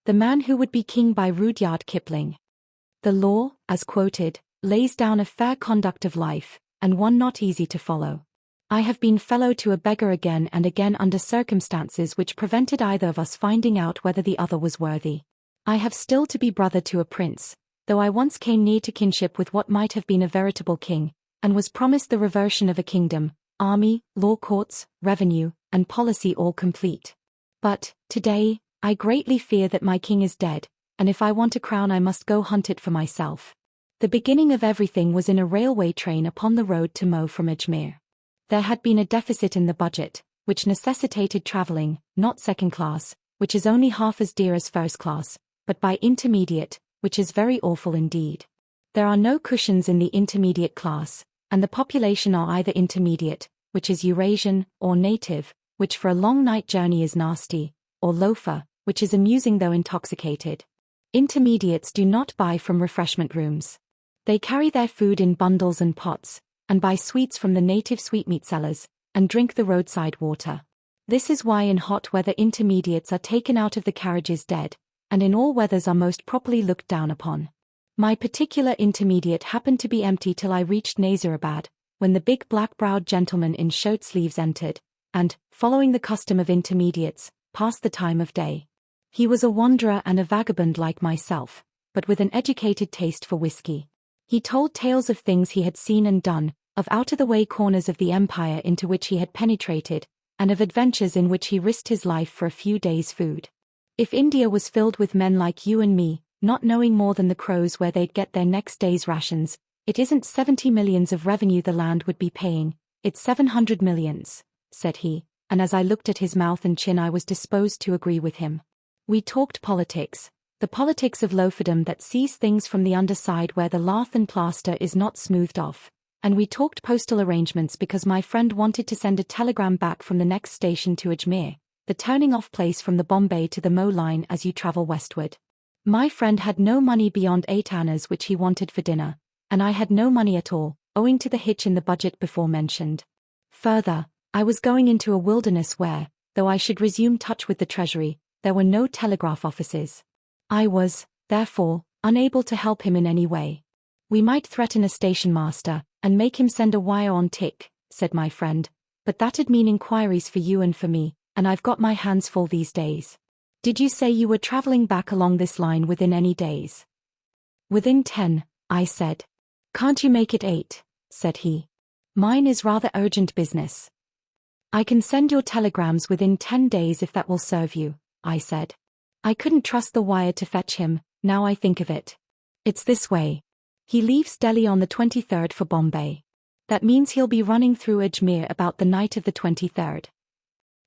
The Man Who Would Be King by Rudyard Kipling. The law, as quoted, lays down a fair conduct of life, and one not easy to follow. I have been fellow to a beggar again and again under circumstances which prevented either of us finding out whether the other was worthy. I have still to be brother to a prince, though I once came near to kinship with what might have been a veritable king, and was promised the reversion of a kingdom, army, law courts, revenue, and policy all complete. But, today, I greatly fear that my king is dead, and if I want a crown I must go hunt it for myself. The beginning of everything was in a railway train upon the road to Mo from Ajmer. There had been a deficit in the budget, which necessitated travelling, not second class, which is only half as dear as first class, but by intermediate, which is very awful indeed. There are no cushions in the intermediate class, and the population are either intermediate, which is Eurasian, or native, which for a long night journey is nasty, or loafer, which is amusing though intoxicated. Intermediates do not buy from refreshment rooms. They carry their food in bundles and pots, and buy sweets from the native sweetmeat sellers, and drink the roadside water. This is why in hot weather intermediates are taken out of the carriages dead, and in all weathers are most properly looked down upon. My particular intermediate happened to be empty till I reached Nazirabad, when the big black-browed gentleman in shirt-sleeves entered, and, following the custom of intermediates, passed the time of day. He was a wanderer and a vagabond like myself, but with an educated taste for whiskey. He told tales of things he had seen and done, of out-of-the-way corners of the empire into which he had penetrated, and of adventures in which he risked his life for a few days' food. If India was filled with men like you and me, not knowing more than the crows where they'd get their next day's rations, it isn't 70 millions of revenue the land would be paying, it's 700 millions, said he, and as I looked at his mouth and chin I was disposed to agree with him. We talked politics, the politics of loaferdom that sees things from the underside where the lath and plaster is not smoothed off, and we talked postal arrangements because my friend wanted to send a telegram back from the next station to Ajmer, the turning-off place from the Bombay to the Mo line as you travel westward. My friend had no money beyond 8 annas which he wanted for dinner, and I had no money at all, owing to the hitch in the budget before mentioned. Further, I was going into a wilderness where, though I should resume touch with the Treasury, there were no telegraph offices. I was, therefore, unable to help him in any way. We might threaten a station master, and make him send a wire on tick, said my friend, but that'd mean inquiries for you and for me, and I've got my hands full these days. Did you say you were travelling back along this line within any days? Within 10, I said. Can't you make it 8, said he. Mine is rather urgent business. I can send your telegrams within 10 days if that will serve you, I said. I couldn't trust the wire to fetch him, now I think of it. It's this way. He leaves Delhi on the 23rd for Bombay. That means he'll be running through Ajmer about the night of the 23rd.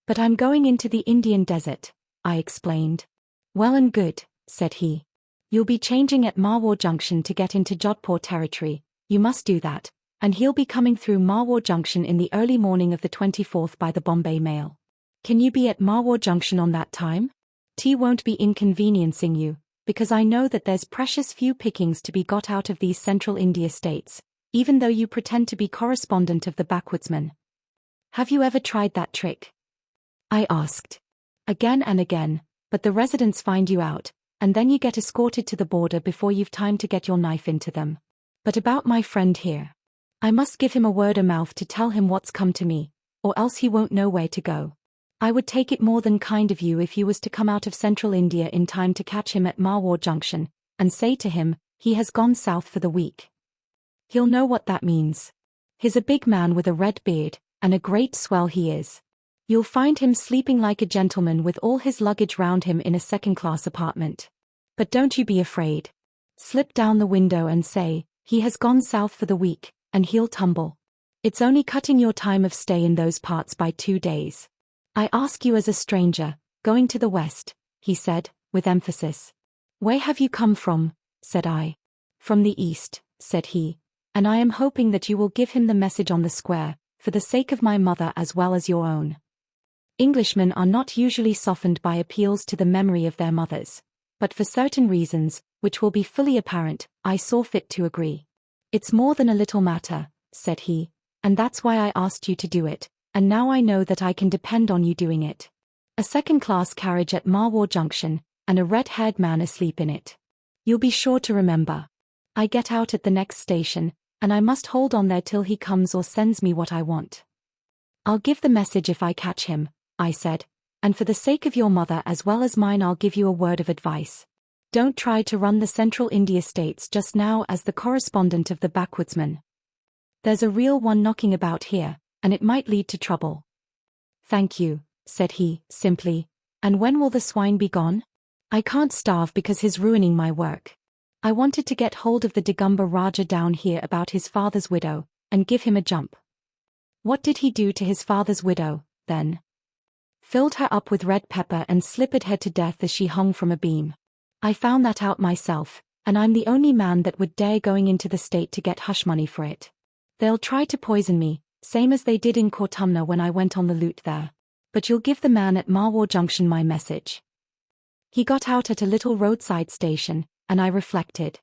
But I'm going into the Indian desert, I explained. Well and good, said he. You'll be changing at Marwar Junction to get into Jodhpur territory, you must do that, and he'll be coming through Marwar Junction in the early morning of the 24th by the Bombay mail. Can you be at Marwar Junction on that time? Tea won't be inconveniencing you, because I know that there's precious few pickings to be got out of these central India states, even though you pretend to be correspondent of the backwoodsman. Have you ever tried that trick? I asked. Again and again, but the residents find you out, and then you get escorted to the border before you've time to get your knife into them. But about my friend here. I must give him a word of mouth to tell him what's come to me, or else he won't know where to go. I would take it more than kind of you if you was to come out of central India in time to catch him at Marwar Junction, and say to him, he has gone south for the week. He'll know what that means. He's a big man with a red beard, and a great swell he is. You'll find him sleeping like a gentleman with all his luggage round him in a second-class apartment. But don't you be afraid. Slip down the window and say, he has gone south for the week, and he'll tumble. It's only cutting your time of stay in those parts by 2 days. I ask you as a stranger, going to the west, he said, with emphasis. Where have you come from? Said I. From the east, said he, and I am hoping that you will give him the message on the square, for the sake of my mother as well as your own. Englishmen are not usually softened by appeals to the memory of their mothers, but for certain reasons, which will be fully apparent, I saw fit to agree. It's more than a little matter, said he, and that's why I asked you to do it, and now I know that I can depend on you doing it. A second-class carriage at Marwar Junction, and a red-haired man asleep in it. You'll be sure to remember. I get out at the next station, and I must hold on there till he comes or sends me what I want. I'll give the message if I catch him, I said, and for the sake of your mother as well as mine I'll give you a word of advice. Don't try to run the Central India States just now as the correspondent of the Backwoodsman. There's a real one knocking about here, and it might lead to trouble. Thank you, said he, simply. And when will the swine be gone? I can't starve because he's ruining my work. I wanted to get hold of the Digamba Raja down here about his father's widow, and give him a jump. What did he do to his father's widow, then? Filled her up with red pepper and slippered her to death as she hung from a beam. I found that out myself, and I'm the only man that would dare going into the state to get hush money for it. They'll try to poison me, same as they did in Kortumna when I went on the loot there. But you'll give the man at Marwar Junction my message. He got out at a little roadside station, and I reflected.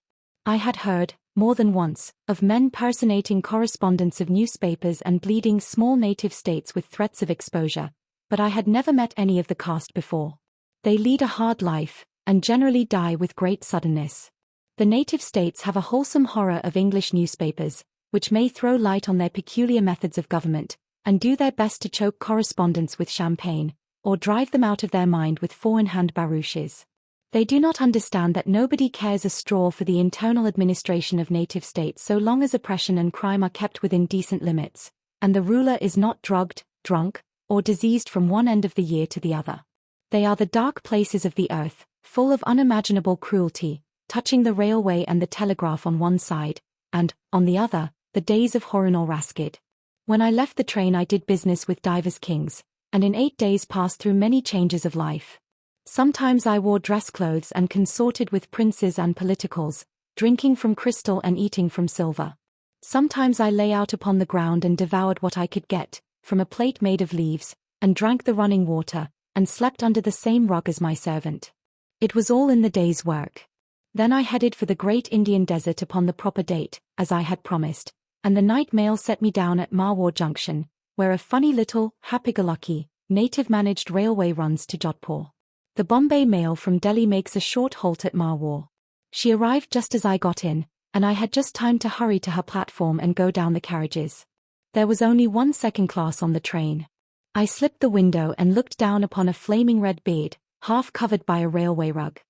I had heard, more than once, of men personating correspondents of newspapers and bleeding small native states with threats of exposure, but I had never met any of the caste before. They lead a hard life, and generally die with great suddenness. The native states have a wholesome horror of English newspapers, which may throw light on their peculiar methods of government, and do their best to choke correspondents with champagne, or drive them out of their mind with four-in-hand barouches. They do not understand that nobody cares a straw for the internal administration of native states so long as oppression and crime are kept within decent limits, and the ruler is not drugged, drunk, or diseased from one end of the year to the other. They are the dark places of the earth, full of unimaginable cruelty, touching the railway and the telegraph on one side, and, on the other, the days of Horun or Raskid. When I left the train I did business with divers kings, and in 8 days passed through many changes of life. Sometimes I wore dress clothes and consorted with princes and politicals, drinking from crystal and eating from silver. Sometimes I lay out upon the ground and devoured what I could get, from a plate made of leaves, and drank the running water, and slept under the same rug as my servant. It was all in the day's work. Then I headed for the great Indian desert upon the proper date, as I had promised, and the night mail set me down at Marwar Junction, where a funny little, happy-go-lucky, native-managed railway runs to Jodhpur. The Bombay mail from Delhi makes a short halt at Marwar. She arrived just as I got in, and I had just time to hurry to her platform and go down the carriages. There was only one second class on the train. I slipped the window and looked down upon a flaming red beard, half covered by a railway rug.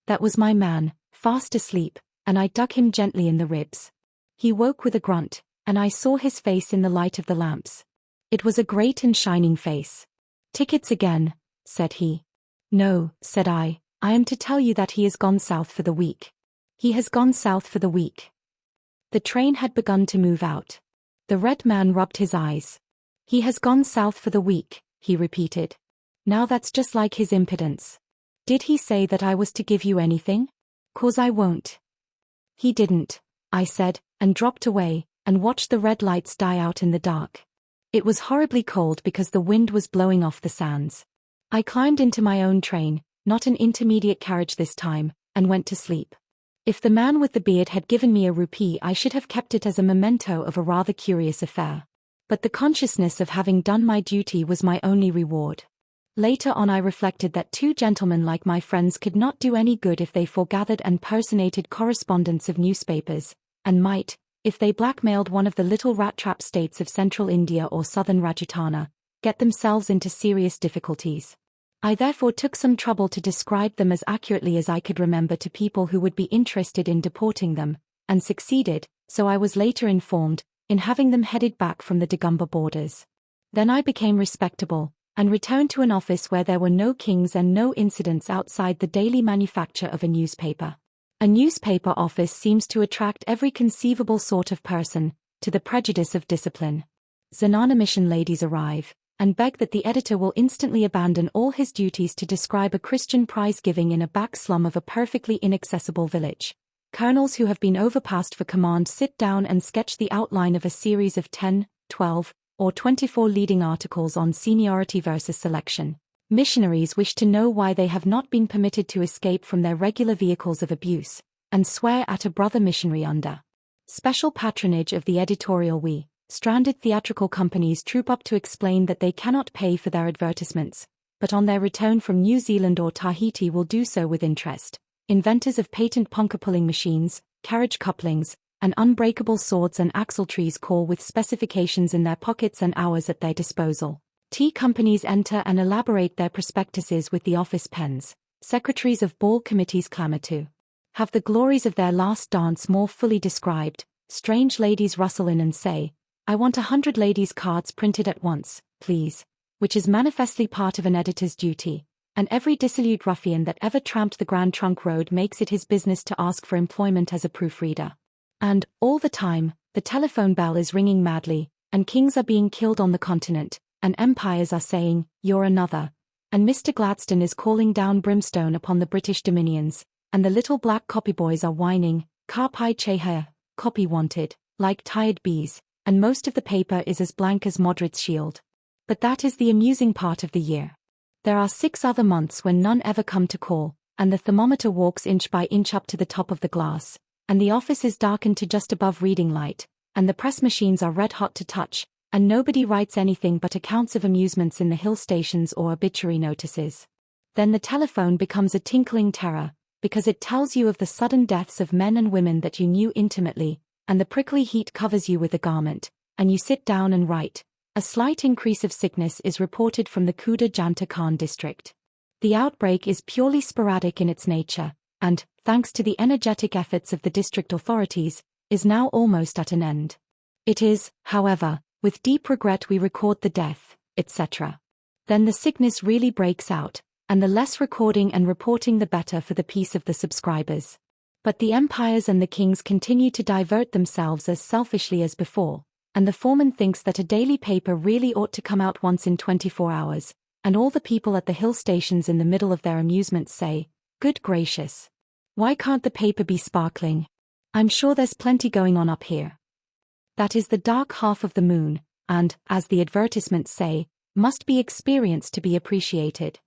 That was my man, fast asleep, and I dug him gently in the ribs. He woke with a grunt, and I saw his face in the light of the lamps. It was a great and shining face. "Tickets again," said he. "No," said I am to tell you that he has gone south for the week. He has gone south for the week. The train had begun to move out. The red man rubbed his eyes. "He has gone south for the week," he repeated. "Now that's just like his impudence. Did he say that I was to give you anything? 'Cause I won't." "He didn't," I said, and dropped away, and watched the red lights die out in the dark. It was horribly cold because the wind was blowing off the sands. I climbed into my own train, not an intermediate carriage this time, and went to sleep. If the man with the beard had given me a rupee I should have kept it as a memento of a rather curious affair. But the consciousness of having done my duty was my only reward. Later on I reflected that two gentlemen like my friends could not do any good if they foregathered and personated correspondents of newspapers, and might, if they blackmailed one of the little rat-trap states of central India or southern Rajputana, get themselves into serious difficulties. I therefore took some trouble to describe them as accurately as I could remember to people who would be interested in deporting them, and succeeded, so I was later informed, in having them headed back from the Digamba borders. Then I became respectable, and returned to an office where there were no kings and no incidents outside the daily manufacture of a newspaper. A newspaper office seems to attract every conceivable sort of person, to the prejudice of discipline. Zenana mission ladies arrive, and beg that the editor will instantly abandon all his duties to describe a Christian prize-giving in a back slum of a perfectly inaccessible village. Colonels who have been overpassed for command sit down and sketch the outline of a series of 10, 12, or 24 leading articles on seniority versus selection. Missionaries wish to know why they have not been permitted to escape from their regular vehicles of abuse, and swear at a brother missionary under special patronage of the editorial we. Stranded theatrical companies troop up to explain that they cannot pay for their advertisements, but on their return from New Zealand or Tahiti will do so with interest. Inventors of patent ponker-pulling machines, carriage couplings, and unbreakable swords and axletrees call with specifications in their pockets and hours at their disposal. Tea companies enter and elaborate their prospectuses with the office pens. Secretaries of ball committees clamor to have the glories of their last dance more fully described. Strange ladies rustle in and say, "I want 100 ladies' cards printed at once, please," which is manifestly part of an editor's duty. And every dissolute ruffian that ever tramped the Grand Trunk Road makes it his business to ask for employment as a proofreader. And, all the time, the telephone bell is ringing madly, and kings are being killed on the continent, and empires are saying, "You're another," and Mr. Gladstone is calling down brimstone upon the British dominions, and the little black copyboys are whining, "Carpe cheha, copy wanted," like tired bees, and most of the paper is as blank as Modred's shield. But that is the amusing part of the year. There are 6 other months when none ever come to call, and the thermometer walks inch by inch up to the top of the glass, and the office is darkened to just above reading light, and the press machines are red hot to touch, and nobody writes anything but accounts of amusements in the hill stations or obituary notices. Then the telephone becomes a tinkling terror, because it tells you of the sudden deaths of men and women that you knew intimately, and the prickly heat covers you with a garment, and you sit down and write. A slight increase of sickness is reported from the Kuda Janta Khan district. The outbreak is purely sporadic in its nature, and, thanks to the energetic efforts of the district authorities, is now almost at an end. It is, however, with deep regret we record the death, etc. Then the sickness really breaks out, and the less recording and reporting the better for the peace of the subscribers. But the empires and the kings continue to divert themselves as selfishly as before, and the foreman thinks that a daily paper really ought to come out once in 24 hours, and all the people at the hill stations in the middle of their amusements say, "Good gracious! Why can't the paper be sparkling? I'm sure there's plenty going on up here." That is the dark half of the moon, and, as the advertisements say, must be experienced to be appreciated.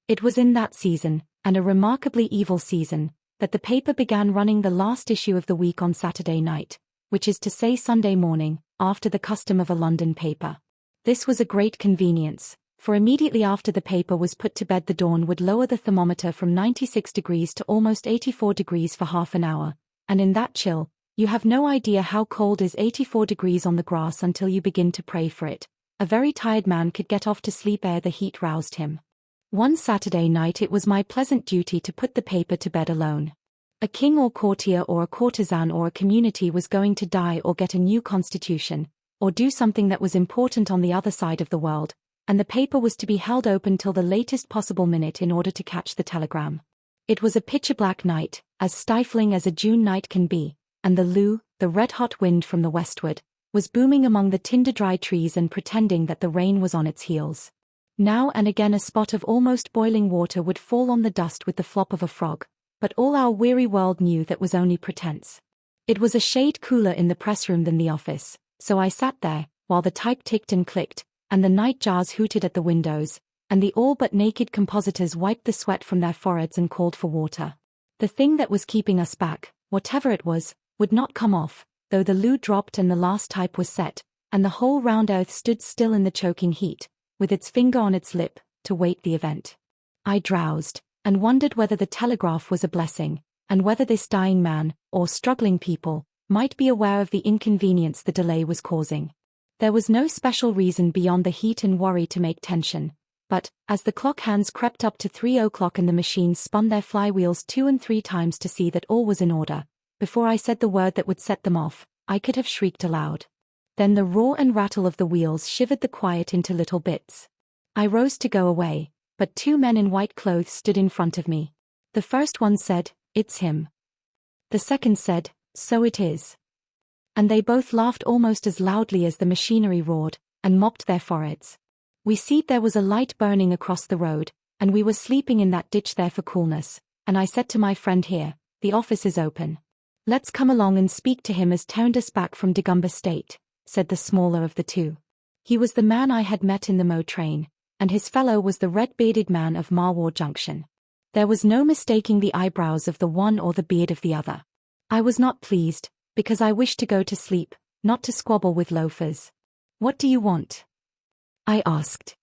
It was in that season, and a remarkably evil season, that the paper began running the last issue of the week on Saturday night, which is to say Sunday morning, after the custom of a London paper. This was a great convenience, for immediately after the paper was put to bed the dawn would lower the thermometer from 96 degrees to almost 84 degrees for half an hour, and in that chill, you have no idea how cold is 84 degrees on the grass until you begin to pray for it. A very tired man could get off to sleep ere the heat roused him. One Saturday night it was my pleasant duty to put the paper to bed alone. A king or courtier or a courtesan or a community was going to die or get a new constitution, or do something that was important on the other side of the world, and the paper was to be held open till the latest possible minute in order to catch the telegram. It was a pitcher-black night, as stifling as a June night can be, and the red-hot wind from the westward, was booming among the tinder-dry trees and pretending that the rain was on its heels. Now and again a spot of almost boiling water would fall on the dust with the flop of a frog, but all our weary world knew that was only pretense. It was a shade cooler in the press room than the office, so I sat there, while the type ticked and clicked, and the night jars hooted at the windows, and the all but naked compositors wiped the sweat from their foreheads and called for water. The thing that was keeping us back, whatever it was, would not come off, though the loo dropped and the last type was set, and the whole round earth stood still in the choking heat, with its finger on its lip, to wait the event. I drowsed, and wondered whether the telegraph was a blessing, and whether this dying man, or struggling people, might be aware of the inconvenience the delay was causing. There was no special reason beyond the heat and worry to make tension, but, as the clock hands crept up to 3 o'clock and the machines spun their flywheels 2 and 3 times to see that all was in order, before I said the word that would set them off, I could have shrieked aloud. Then the roar and rattle of the wheels shivered the quiet into little bits. I rose to go away, but 2 men in white clothes stood in front of me. The first one said, "It's him." The second said, "So it is." And they both laughed almost as loudly as the machinery roared, and mopped their foreheads. We seed there was a light burning across the road, and we were sleeping in that ditch there for coolness, and I said to my friend here, "The office is open. Let's come along and speak to him as turned us back from Dagumba State," said the smaller of the 2. He was the man I had met in the Mo train, and his fellow was the red-bearded man of Marwar Junction. There was no mistaking the eyebrows of the one or the beard of the other. I was not pleased, because I wished to go to sleep, not to squabble with loafers. "What do you want?" I asked.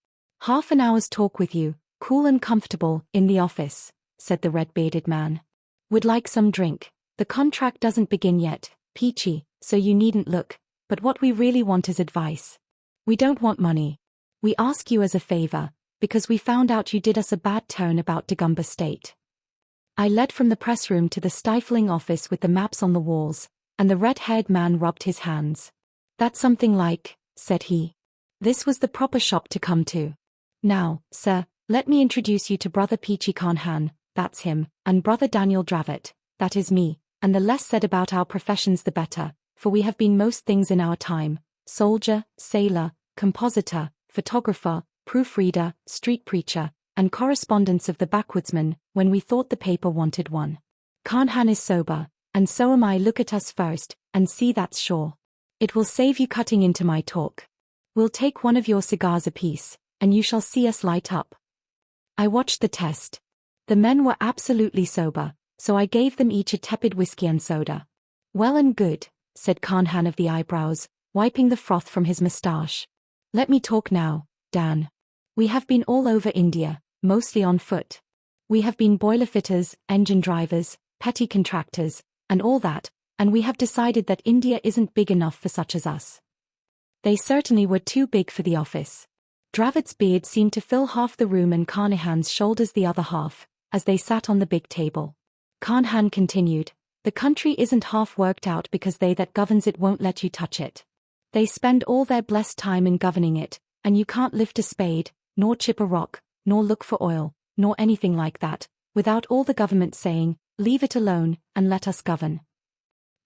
"Half an hour's talk with you, cool and comfortable, in the office," said the red-bearded man. "Would like some drink? The contract doesn't begin yet, Peachey, so you needn't look, but what we really want is advice. We don't want money. We ask you as a favor, because we found out you did us a bad turn about Dagomba State." I led from the press room to the stifling office with the maps on the walls, and the red-haired man rubbed his hands. "That's something like," said he. "This was the proper shop to come to. Now, sir, let me introduce you to Brother Peachey Carnehan, that's him, and Brother Daniel Dravot, that is me, and the less said about our professions the better, for we have been most things in our time: soldier, sailor, compositor, photographer, proofreader, street preacher, and correspondents of the backwoodsman, when we thought the paper wanted one. Carnehan is sober, and so am I. Look at us first, and see that's sure. It will save you cutting into my talk. We'll take one of your cigars apiece, and you shall see us light up." I watched the test. The men were absolutely sober, so I gave them each a tepid whiskey and soda. "Well and good," said Carnehan of the eyebrows, wiping the froth from his moustache. "Let me talk now, Dan. We have been all over India, mostly on foot. We have been boiler fitters, engine drivers, petty contractors, and all that, and we have decided that India isn't big enough for such as us." They certainly were too big for the office. Dravot's beard seemed to fill half the room and Carnehan's shoulders the other half, as they sat on the big table. Carnehan continued, "The country isn't half worked out because they that governs it won't let you touch it. They spend all their blessed time in governing it, and you can't lift a spade, nor chip a rock, nor look for oil, nor anything like that, without all the government saying, 'Leave it alone, and let us govern.'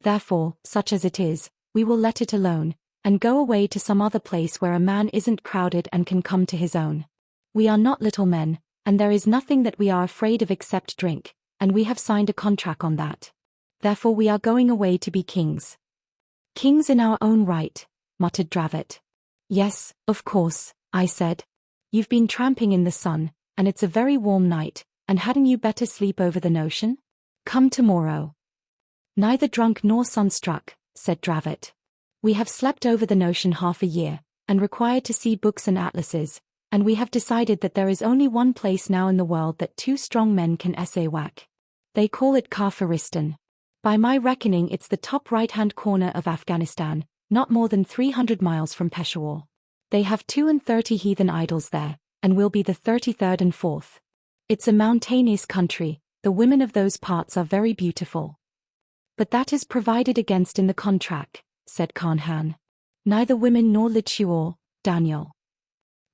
Therefore, such as it is, we will let it alone, and go away to some other place where a man isn't crowded and can come to his own. We are not little men, and there is nothing that we are afraid of except drink, and we have signed a contract on that. Therefore we are going away to be kings." "Kings in our own right," muttered Dravot. "Yes, of course," I said. "You've been tramping in the sun, and it's a very warm night, and hadn't you better sleep over the notion? Come tomorrow." "Neither drunk nor sunstruck," said Dravot. "We have slept over the notion half a year, and required to see books and atlases, and we have decided that there is only one place now in the world that two strong men can essay whack. They call it Kafiristan. By my reckoning it's the top right-hand corner of Afghanistan, not more than 300 miles from Peshawar. They have 32 heathen idols there, and will be the 33rd and 4th. It's a mountainous country, the women of those parts are very beautiful." "But that is provided against in the contract," said Carnehan. "Neither women nor literature, Daniel.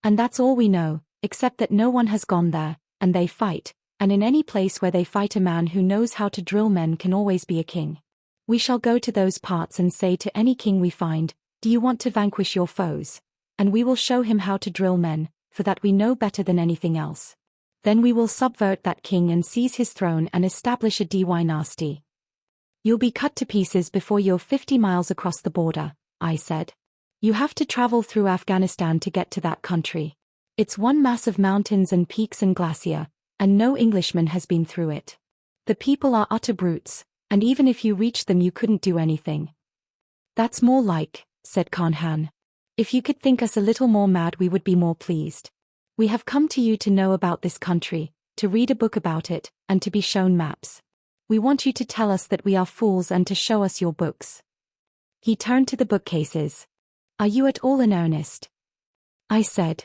And that's all we know, except that no one has gone there, and they fight, and in any place where they fight a man who knows how to drill men can always be a king. We shall go to those parts and say to any king we find, 'Do you want to vanquish your foes?' And we will show him how to drill men, for that we know better than anything else. Then we will subvert that king and seize his throne and establish a dynasty." "You'll be cut to pieces before you're 50 miles across the border," I said. "You have to travel through Afghanistan to get to that country. It's one mass of mountains and peaks and glacier, and no Englishman has been through it. The people are utter brutes, and even if you reached them you couldn't do anything." "That's more like," said Carnehan. "If you could think us a little more mad we would be more pleased. We have come to you to know about this country, to read a book about it, and to be shown maps. We want you to tell us that we are fools and to show us your books." He turned to the bookcases. "Are you at all in earnest?" I said.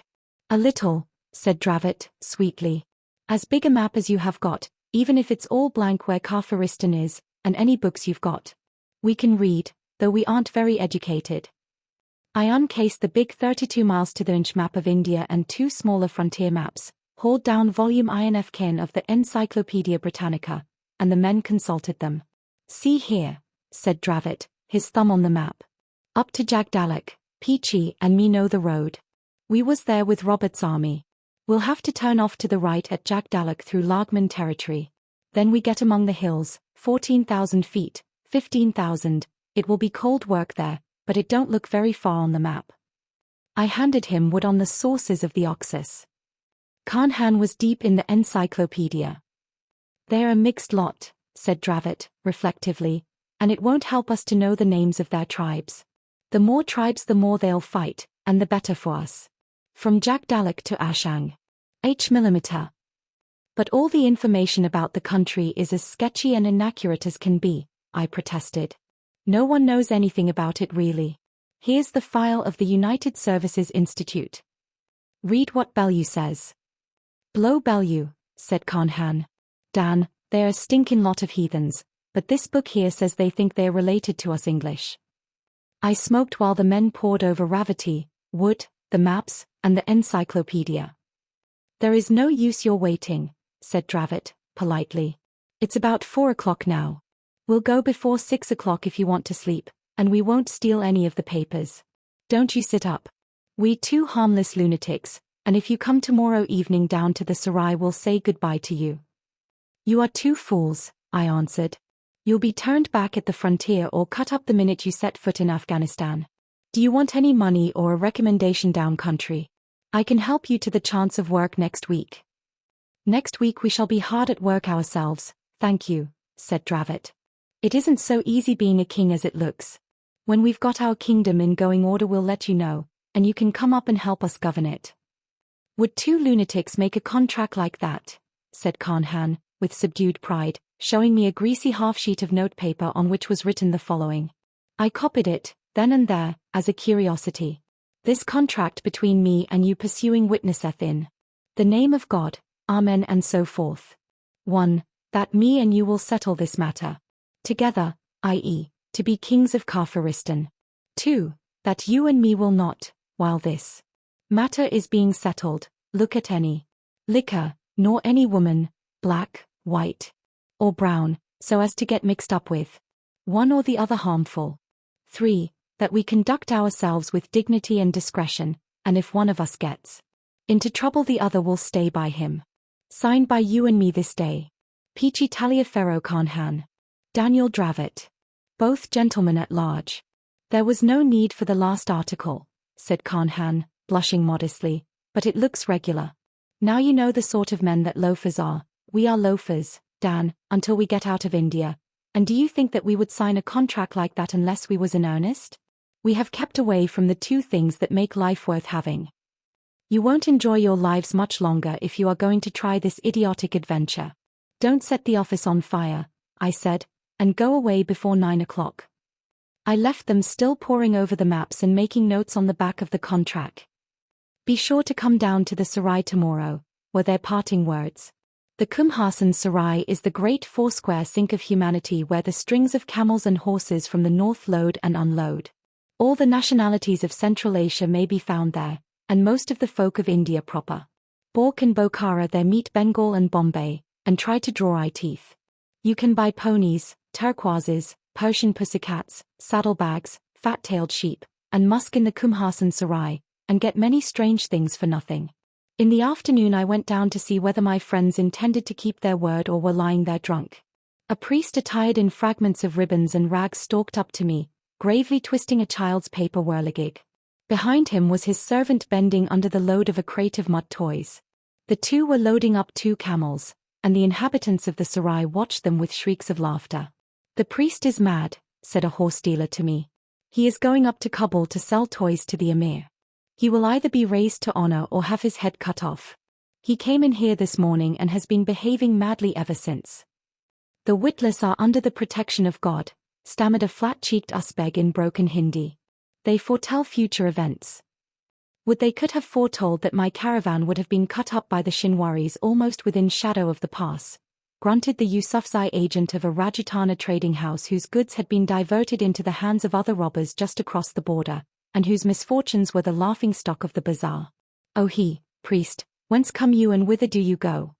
"A little," said Dravot, sweetly. "As big a map as you have got, even if it's all blank where Kafiristan is, and any books you've got. We can read, though we aren't very educated." I uncased the big 32 miles to the inch map of India and two smaller frontier maps, hauled down volume INFKN of the Encyclopaedia Britannica, and the men consulted them. "See here," said Dravot, his thumb on the map. "Up to Jagdalak, Peachey and me know the road. We was there with Robert's army. We'll have to turn off to the right at Jagdalak through Lagman territory. Then we get among the hills, 14,000 feet, 15,000, it will be cold work there, but it don't look very far on the map." I handed him wood on the sources of the Oxus. Carnehan was deep in the encyclopedia. "They're a mixed lot," said Dravot, reflectively, "and it won't help us to know the names of their tribes. The more tribes the more they'll fight, and the better for us. From Jagdalak to Ashang. H-millimeter. But all the information about the country is as sketchy and inaccurate as can be, I protested. No one knows anything about it really. Here's the file of the United Services Institute. Read what Bellew says. Blow Bellew, said Carnehan. Dan, they're a stinking lot of heathens, but this book here says they think they're related to us English. I smoked while the men pored over Ravity, Wood, the maps, and the encyclopedia. There is no use your waiting, said Dravot, politely. It's about 4 o'clock now. We'll go before 6 o'clock if you want to sleep, and we won't steal any of the papers. Don't you sit up. We two harmless lunatics, and if you come tomorrow evening down to the Sarai we'll say goodbye to you. You are two fools, I answered. You'll be turned back at the frontier or cut up the minute you set foot in Afghanistan. Do you want any money or a recommendation down country? I can help you to the chance of work next week. Next week we shall be hard at work ourselves, thank you, said Dravot. It isn't so easy being a king as it looks. When we've got our kingdom in going order we'll let you know, and you can come up and help us govern it. Would two lunatics make a contract like that? Said Carnehan, with subdued pride, showing me a greasy half-sheet of notepaper on which was written the following. I copied it, then and there, as a curiosity. This contract between me and you pursuing witnesseth in the name of God, Amen and so forth. 1. That me and you will settle this matter together, i.e., to be kings of Kafiristan. 2. That you and me will not, while this matter is being settled, look at any liquor, nor any woman, black, white, or brown, so as to get mixed up with one or the other harmful. 3. That we conduct ourselves with dignity and discretion, and if one of us gets into trouble the other will stay by him. Signed by you and me this day. Peachey Carnehan. Daniel Dravot. Both gentlemen at large. There was no need for the last article, said Carnehan, blushing modestly, but it looks regular. Now you know the sort of men that loafers are. We are loafers, Dan, until we get out of India. And do you think that we would sign a contract like that unless we was in earnest? We have kept away from the two things that make life worth having. You won't enjoy your lives much longer if you are going to try this idiotic adventure. Don't set the office on fire, I said, and go away before 9 o'clock. I left them still poring over the maps and making notes on the back of the contract. Be sure to come down to the Sarai tomorrow, were their parting words. The Kumhasan Sarai is the great four-square sink of humanity where the strings of camels and horses from the north load and unload. All the nationalities of Central Asia may be found there, and most of the folk of India proper. Bork and Bokhara there meet Bengal and Bombay, and try to draw eye teeth. You can buy ponies, turquoises, Persian pussycats, saddlebags, fat-tailed sheep, and musk in the Kumhasan Sarai, and get many strange things for nothing. In the afternoon I went down to see whether my friends intended to keep their word or were lying there drunk. A priest attired in fragments of ribbons and rags stalked up to me, gravely twisting a child's paper whirligig. Behind him was his servant bending under the load of a crate of mud toys. The two were loading up 2 camels, and the inhabitants of the Sarai watched them with shrieks of laughter. The priest is mad, said a horse dealer to me. He is going up to Kabul to sell toys to the emir. He will either be raised to honor or have his head cut off. He came in here this morning and has been behaving madly ever since. The witless are under the protection of God, stammered a flat-cheeked Uzbek in broken Hindi. They foretell future events. Would they could have foretold that my caravan would have been cut up by the Shinwaris almost within shadow of the pass, grunted the Yusufzai agent of a Rajputana trading house whose goods had been diverted into the hands of other robbers just across the border, and whose misfortunes were the laughing-stock of the bazaar. O he, priest, whence come you and whither do you go?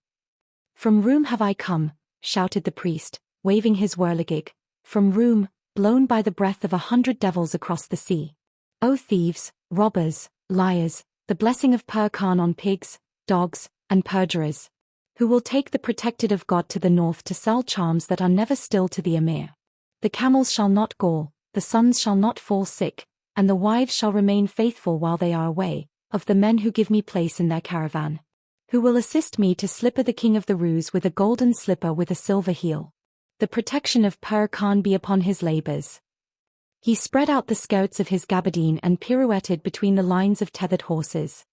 From Roum have I come, shouted the priest, waving his whirligig. From Roum, blown by the breath of 100 devils across the sea. O thieves, robbers, liars, the blessing of Per Khan on pigs, dogs, and perjurers, who will take the protected of God to the north to sell charms that are never still to the emir. The camels shall not gall, the sons shall not fall sick, and the wives shall remain faithful while they are away, of the men who give me place in their caravan. Who will assist me to slipper the king of the Rus with a golden slipper with a silver heel. The protection of Per Khan be upon his labors. He spread out the skirts of his gabardine and pirouetted between the lines of tethered horses.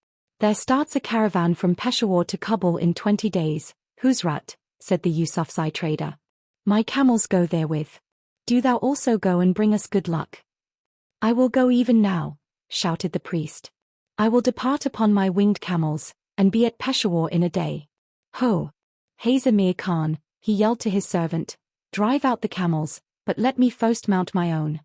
There starts a caravan from Peshawar to Kabul in 20 days, Huzrat, said the Yusufzai trader. My camels go therewith. Do thou also go and bring us good luck. I will go even now, shouted the priest. I will depart upon my winged camels, and be at Peshawar in a day. Ho! Hazer Mir Khan, he yelled to his servant, drive out the camels, but let me first mount my own.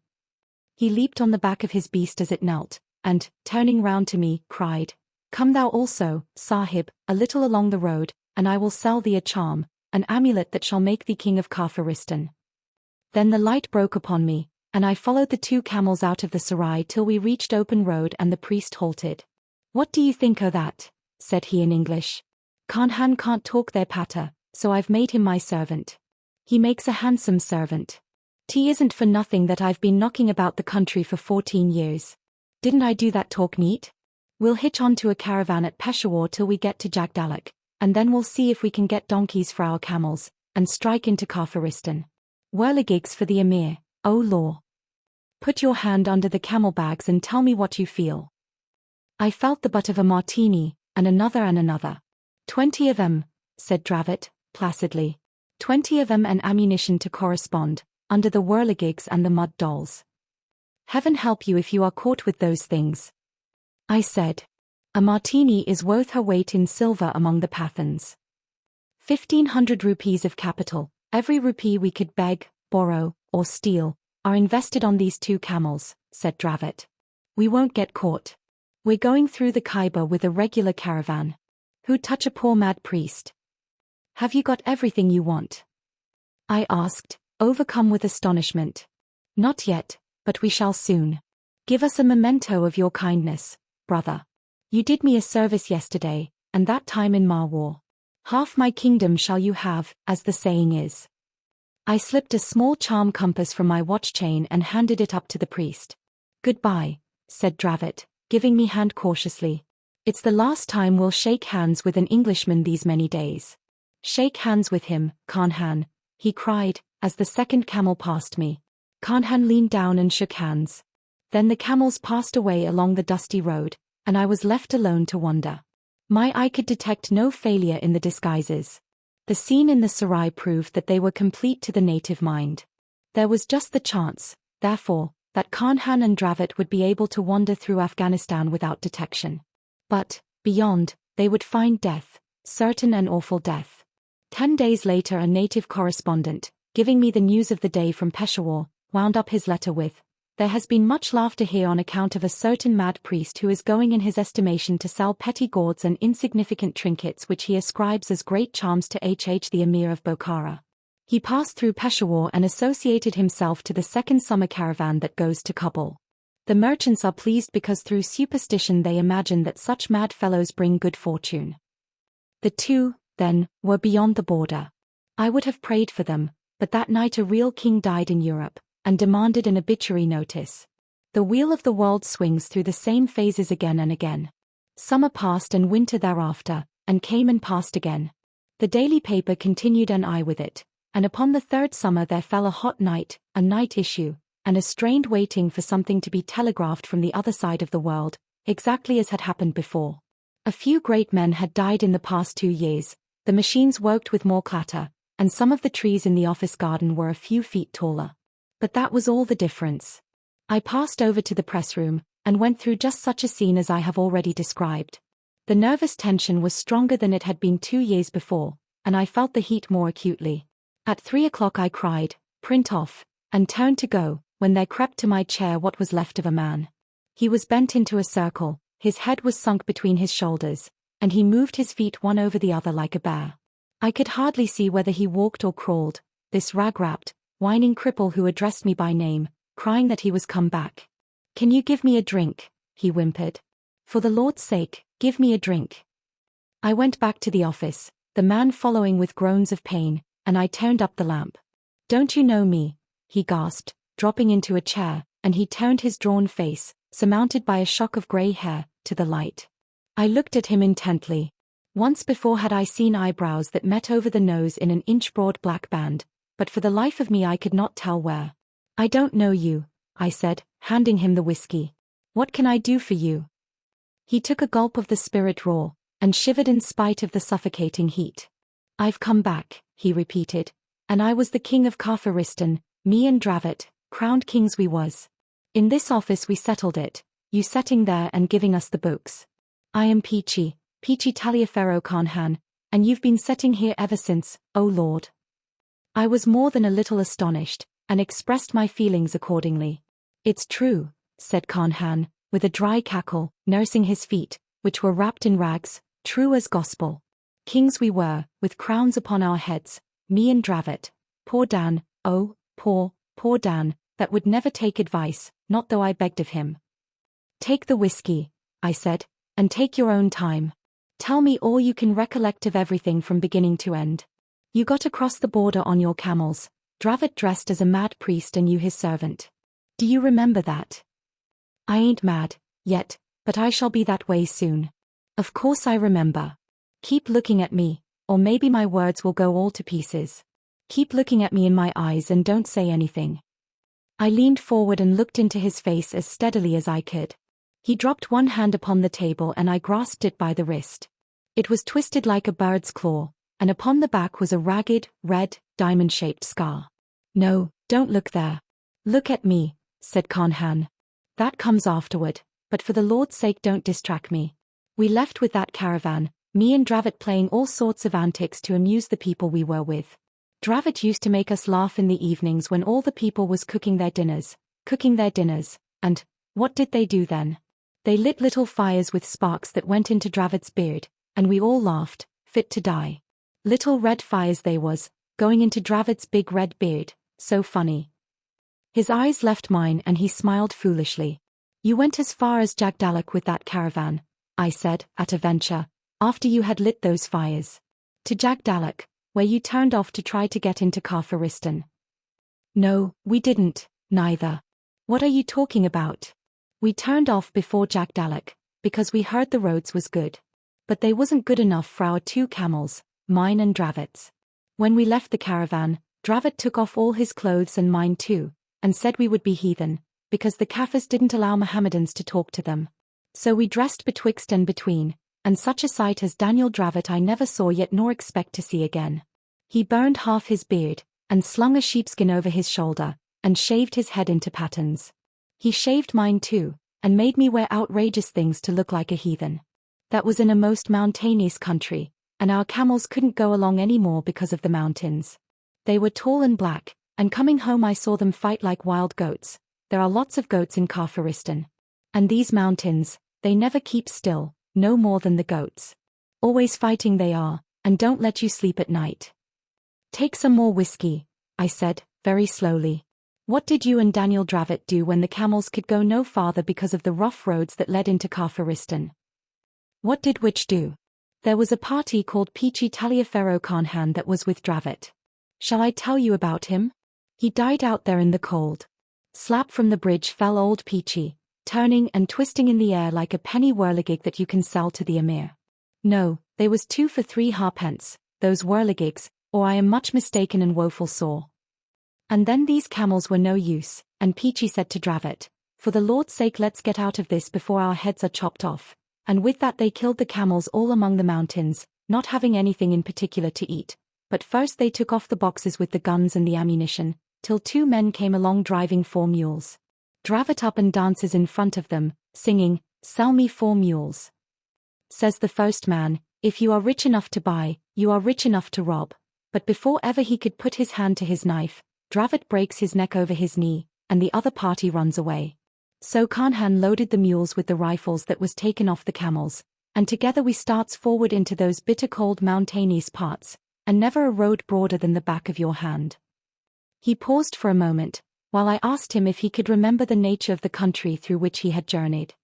He leaped on the back of his beast as it knelt, and, turning round to me, cried, Come thou also, Sahib, a little along the road, and I will sell thee a charm, an amulet that shall make thee king of Kafiristan. Then the light broke upon me, and I followed the 2 camels out of the sarai till we reached open road and the priest halted. What do you think o' that? Said he in English. Carnehan can't talk their patter, so I've made him my servant. He makes a handsome servant. 'Tisn't for nothing that I've been knocking about the country for 14 years. Didn't I do that talk neat? We'll hitch on to a caravan at Peshawar till we get to Jagdalak, and then we'll see if we can get donkeys for our camels, and strike into Kafiristan. Whirligigs for the Emir, O law. Put your hand under the camel bags and tell me what you feel. I felt the butt of a martini, and another. 20 of 'em, said Dravot, placidly. 20 of 'em and ammunition to correspond, under the whirligigs and the mud dolls. Heaven help you if you are caught with those things. I said. A martini is worth her weight in silver among the Pathans. 1,500 rupees of capital, every rupee we could beg, borrow, or steal, are invested on these 2 camels, said Dravot. We won't get caught. We're going through the Khyber with a regular caravan. Who'd touch a poor mad priest? Have you got everything you want? I asked, overcome with astonishment. Not yet, but we shall soon. Give us a memento of your kindness, brother. You did me a service yesterday, and that time in Marwar. Half my kingdom shall you have, as the saying is. I slipped a small charm compass from my watch chain and handed it up to the priest. Goodbye, said Dravot, giving me hand cautiously. It's the last time we'll shake hands with an Englishman these many days. Shake hands with him, Carnehan, he cried, as the second camel passed me. Carnehan leaned down and shook hands. Then the camels passed away along the dusty road, and I was left alone to wonder. My eye could detect no failure in the disguises. The scene in the sarai proved that they were complete to the native mind. There was just the chance, therefore, that Carnehan and Dravot would be able to wander through Afghanistan without detection. But, beyond, they would find death, certain and awful death. 10 days later a native correspondent, giving me the news of the day from Peshawar, wound up his letter with, There has been much laughter here on account of a certain mad priest who is going in his estimation to sell petty gauds and insignificant trinkets which he ascribes as great charms to the Emir of Bokhara. He passed through Peshawar and associated himself to the second summer caravan that goes to Kabul. The merchants are pleased because through superstition they imagine that such mad fellows bring good fortune. The 2, then, were beyond the border. I would have prayed for them, but that night a real king died in Europe, and demanded an obituary notice. The wheel of the world swings through the same phases again and again. Summer passed and winter thereafter, and came and passed again. The daily paper continued and I with it, and upon the 3rd summer there fell a hot night, a night issue, and a strained waiting for something to be telegraphed from the other side of the world, exactly as had happened before. A few great men had died in the past 2 years, the machines worked with more clatter, and some of the trees in the office garden were a few feet taller. But that was all the difference. I passed over to the press room, and went through just such a scene as I have already described. The nervous tension was stronger than it had been 2 years before, and I felt the heat more acutely. At 3 o'clock I cried, "Print off," and turned to go, when there crept to my chair what was left of a man. He was bent into a circle, his head was sunk between his shoulders, and he moved his feet one over the other like a bear. I could hardly see whether he walked or crawled, this rag-wrapped, whining cripple who addressed me by name, crying that he was come back. "Can you give me a drink?" he whimpered. "For the Lord's sake, give me a drink." I went back to the office, the man following with groans of pain, and I turned up the lamp. "Don't you know me?" he gasped, dropping into a chair, and he turned his drawn face, surmounted by a shock of grey hair, to the light. I looked at him intently. Once before had I seen eyebrows that met over the nose in an inch-broad black band, but for the life of me I could not tell where. "I don't know you," I said, handing him the whiskey. "What can I do for you?" He took a gulp of the spirit raw, and shivered in spite of the suffocating heat. I've come back, he repeated, and I was the king of Kafiristan, me and Dravot, crowned kings we was. In this office we settled it, you sitting there and giving us the books. I am Peachey Carnehan, and you've been sitting here ever since, oh Lord. I was more than a little astonished, and expressed my feelings accordingly. It's true, said Carnehan, with a dry cackle, nursing his feet, which were wrapped in rags, true as gospel. Kings we were, with crowns upon our heads, me and Dravot. Poor Dan, oh, poor Dan, that would never take advice, not though I begged of him. Take the whiskey, I said, and take your own time. Tell me all you can recollect of everything from beginning to end. You got across the border on your camels, Dravot dressed as a mad priest and you his servant. Do you remember that? I ain't mad, yet, but I shall be that way soon. Of course I remember. Keep looking at me, or maybe my words will go all to pieces. Keep looking at me in my eyes and don't say anything. I leaned forward and looked into his face as steadily as I could. He dropped one hand upon the table and I grasped it by the wrist. It was twisted like a bird's claw, and upon the back was a ragged, red, diamond-shaped scar. No, don't look there. Look at me, said Carnehan. That comes afterward, but for the Lord's sake don't distract me. We left with that caravan, me and Dravot playing all sorts of antics to amuse the people we were with. Dravot used to make us laugh in the evenings when all the people was cooking their dinners, and, what did they do then? They lit little fires with sparks that went into Dravot's beard, and we all laughed, fit to die. Little red fires they was, going into Dravot's big red beard, so funny. His eyes left mine and he smiled foolishly. You went as far as Jagdalak with that caravan, I said, at a venture, after you had lit those fires. To Jagdalak, where you turned off to try to get into Kafiristan. No, we didn't, neither. What are you talking about? We turned off before Jagdalak, because we heard the roads was good. But they wasn't good enough for our 2 camels, mine and Dravot's. When we left the caravan, Dravot took off all his clothes and mine too, and said we would be heathen, because the Kafirs didn't allow Mohammedans to talk to them. So we dressed betwixt and between, and such a sight as Daniel Dravot I never saw yet nor expect to see again. He burned half his beard, and slung a sheepskin over his shoulder, and shaved his head into patterns. He shaved mine too, and made me wear outrageous things to look like a heathen. That was in a most mountainous country, and our camels couldn't go along any more because of the mountains. They were tall and black, and coming home I saw them fight like wild goats. There are lots of goats in Kafiristan. And these mountains, they never keep still, no more than the goats. Always fighting they are, and don't let you sleep at night. Take some more whiskey, I said, very slowly. What did you and Daniel Dravot do when the camels could go no farther because of the rough roads that led into Kafiristan? What did which do? There was a party called Peachey Carnehan that was with Dravot. Shall I tell you about him? He died out there in the cold. Slap from the bridge fell old Peachey, turning and twisting in the air like a penny whirligig that you can sell to the emir. No, they was 2 for 3 halfpence, those whirligigs, or I am much mistaken and woeful sore. And then these camels were no use, and Peachey said to Dravot, for the Lord's sake let's get out of this before our heads are chopped off, and with that they killed the camels all among the mountains, not having anything in particular to eat, but first they took off the boxes with the guns and the ammunition, till 2 men came along driving 4 mules. Dravot up and dances in front of them, singing, "Sell me 4 mules." Says the first man, "If you are rich enough to buy, you are rich enough to rob." But before ever he could put his hand to his knife, Dravot breaks his neck over his knee, and the other party runs away. So Carnehan loaded the mules with the rifles that was taken off the camels, and together we starts forward into those bitter cold mountainous parts, and never a road broader than the back of your hand. He paused for a moment, while I asked him if he could remember the nature of the country through which he had journeyed.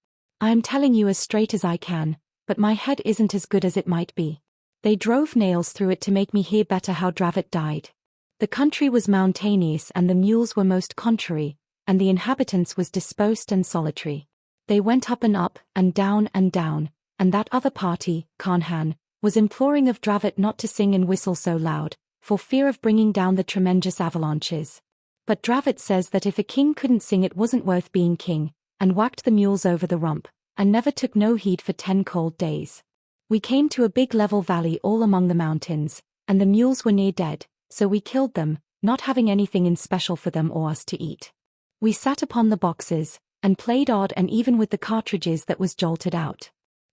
I am telling you as straight as I can, but my head isn't as good as it might be. They drove nails through it to make me hear better how Dravot died. The country was mountainous and the mules were most contrary, and the inhabitants was dispersed and solitary. They went up, and down, and that other party, Carnehan, was imploring of Dravot not to sing and whistle so loud, for fear of bringing down the tremendous avalanches. But Dravot says that if a king couldn't sing it wasn't worth being king, and whacked the mules over the rump, and never took no heed for 10 cold days. We came to a big level valley all among the mountains, and the mules were near dead, so we killed them, not having anything in special for them or us to eat. We sat upon the boxes, and played odd and even with the cartridges that was jolted out.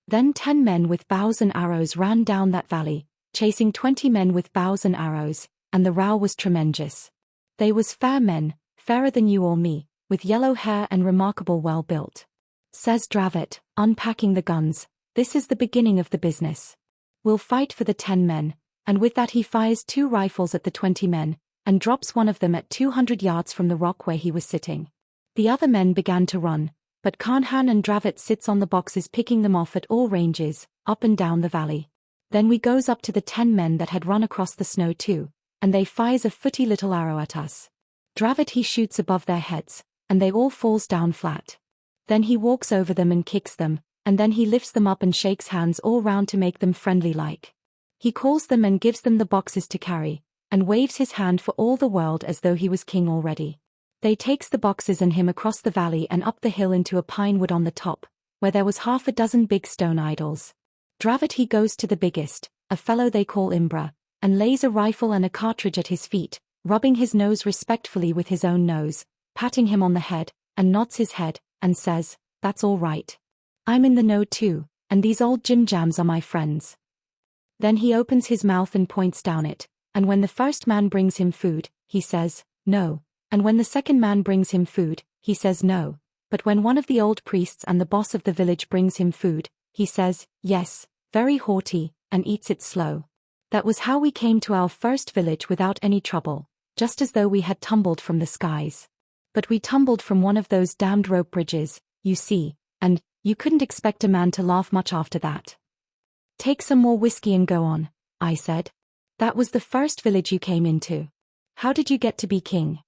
Then 10 men with bows and arrows ran down that valley, chasing 20 men with bows and arrows, and the row was tremendous. They was fair men, fairer than you or me, with yellow hair and remarkable well built. Says Dravot, unpacking the guns, this is the beginning of the business. We'll fight for the 10 men, and with that he fires 2 rifles at the 20 men, and drops one of them at 200 yards from the rock where he was sitting. The other men began to run, but Carnehan and Dravot sits on the boxes picking them off at all ranges, up and down the valley. Then we goes up to the 10 men that had run across the snow too, and they fires a footy little arrow at us. Dravot he shoots above their heads, and they all falls down flat. Then he walks over them and kicks them, and then he lifts them up and shakes hands all round to make them friendly like. He calls them and gives them the boxes to carry, and waves his hand for all the world as though he was king already. They takes the boxes and him across the valley and up the hill into a pine wood on the top, where there was half a dozen big stone idols. Dravot he goes to the biggest, a fellow they call Imbra, and lays a rifle and a cartridge at his feet, rubbing his nose respectfully with his own nose, patting him on the head, and nods his head, and says, "That's all right. I'm in the know too, and these old jim-jams are my friends." Then he opens his mouth and points down it, and when the first man brings him food, he says, "No," and when the second man brings him food, he says no, but when one of the old priests and the boss of the village brings him food, he says, "Yes," very haughty, and eats it slow. That was how we came to our first village without any trouble, just as though we had tumbled from the skies. But we tumbled from one of those damned rope bridges, you see, and you couldn't expect a man to laugh much after that. "Take some more whiskey and go on," I said. "That was the first village you came into. How did you get to be king?"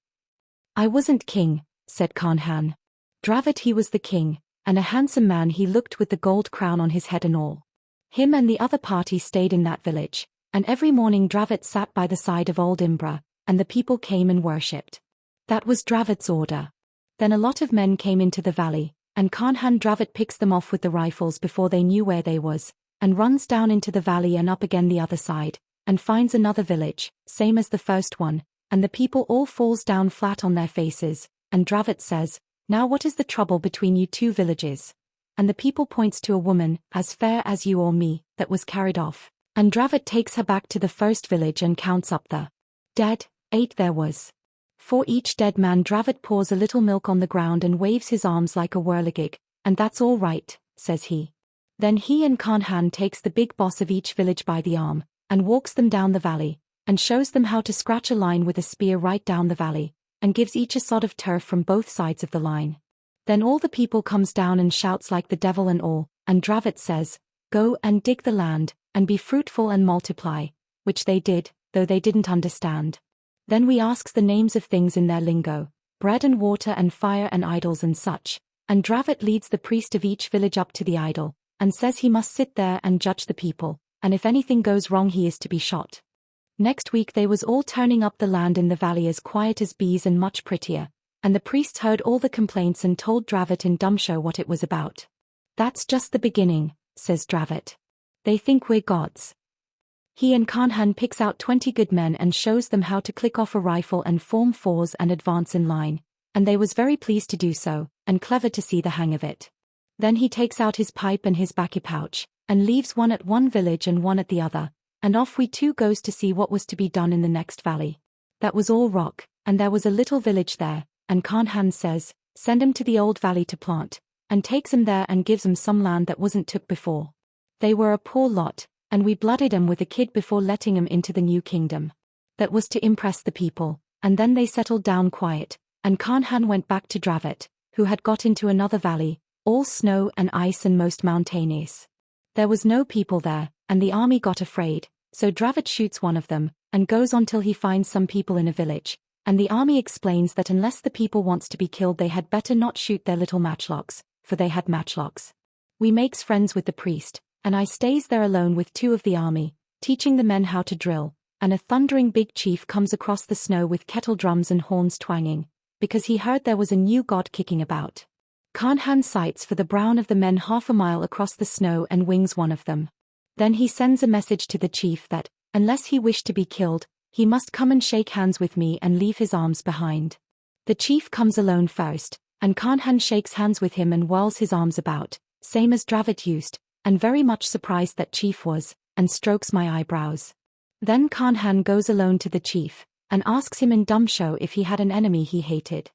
"I wasn't king," said Carnehan. "Dravot he was the king, and a handsome man he looked with the gold crown on his head and all. Him and the other party stayed in that village, and every morning Dravot sat by the side of old Imbra, and the people came and worshipped. That was Dravot's order. Then a lot of men came into the valley, and Carnehan Dravot picks them off with the rifles before they knew where they was, and runs down into the valley and up again the other side, and finds another village, same as the first one, and the people all falls down flat on their faces, and Dravot says, 'Now what is the trouble between you 2 villages?' And the people points to a woman, as fair as you or me, that was carried off, and Dravot takes her back to the first village and counts up the dead, 8 there was. For each dead man Dravot pours a little milk on the ground and waves his arms like a whirligig, and that's all right, says he. Then he and Carnehan takes the big boss of each village by the arm, and walks them down the valley, and shows them how to scratch a line with a spear right down the valley, and gives each a sod of turf from both sides of the line. Then all the people comes down and shouts like the devil and all, and Dravot says, 'Go and dig the land, and be fruitful and multiply,' which they did, though they didn't understand. Then we asks the names of things in their lingo, bread and water and fire and idols and such, and Dravot leads the priest of each village up to the idol, and says he must sit there and judge the people, and if anything goes wrong he is to be shot. Next week they was all turning up the land in the valley as quiet as bees and much prettier, and the priests heard all the complaints and told Dravot in dumb show what it was about. 'That's just the beginning,' says Dravot. 'They think we're gods.' He and Carnehan picks out 20 good men and shows them how to click off a rifle and form 4s and advance in line, and they was very pleased to do so, and clever to see the hang of it. Then he takes out his pipe and his baccy pouch, and leaves one at one village and one at the other, and off we 2 goes to see what was to be done in the next valley. That was all rock, and there was a little village there, and Carnehan says, 'Send 'em to the old valley to plant,' and takes 'em there and gives 'em some land that wasn't took before. They were a poor lot, and we blooded 'em with a kid before letting 'em into the new kingdom. That was to impress the people, and then they settled down quiet, and Carnehan went back to Dravot, who had got into another valley, all snow and ice and most mountainous. There was no people there, and the army got afraid, so Dravot shoots one of them, and goes on till he finds some people in a village, and the army explains that unless the people wants to be killed they had better not shoot their little matchlocks, for they had matchlocks. We makes friends with the priest, and I stays there alone with 2 of the army, teaching the men how to drill, and a thundering big chief comes across the snow with kettle drums and horns twanging, because he heard there was a new god kicking about. Carnehan sights for the brown of the men half a mile across the snow and wings one of them. Then he sends a message to the chief that, unless he wished to be killed, he must come and shake hands with me and leave his arms behind. The chief comes alone first, and Carnehan shakes hands with him and whirls his arms about, same as Dravot used, and very much surprised that chief was, and strokes my eyebrows. Then Carnehan goes alone to the chief, and asks him in dumb show if he had an enemy he hated.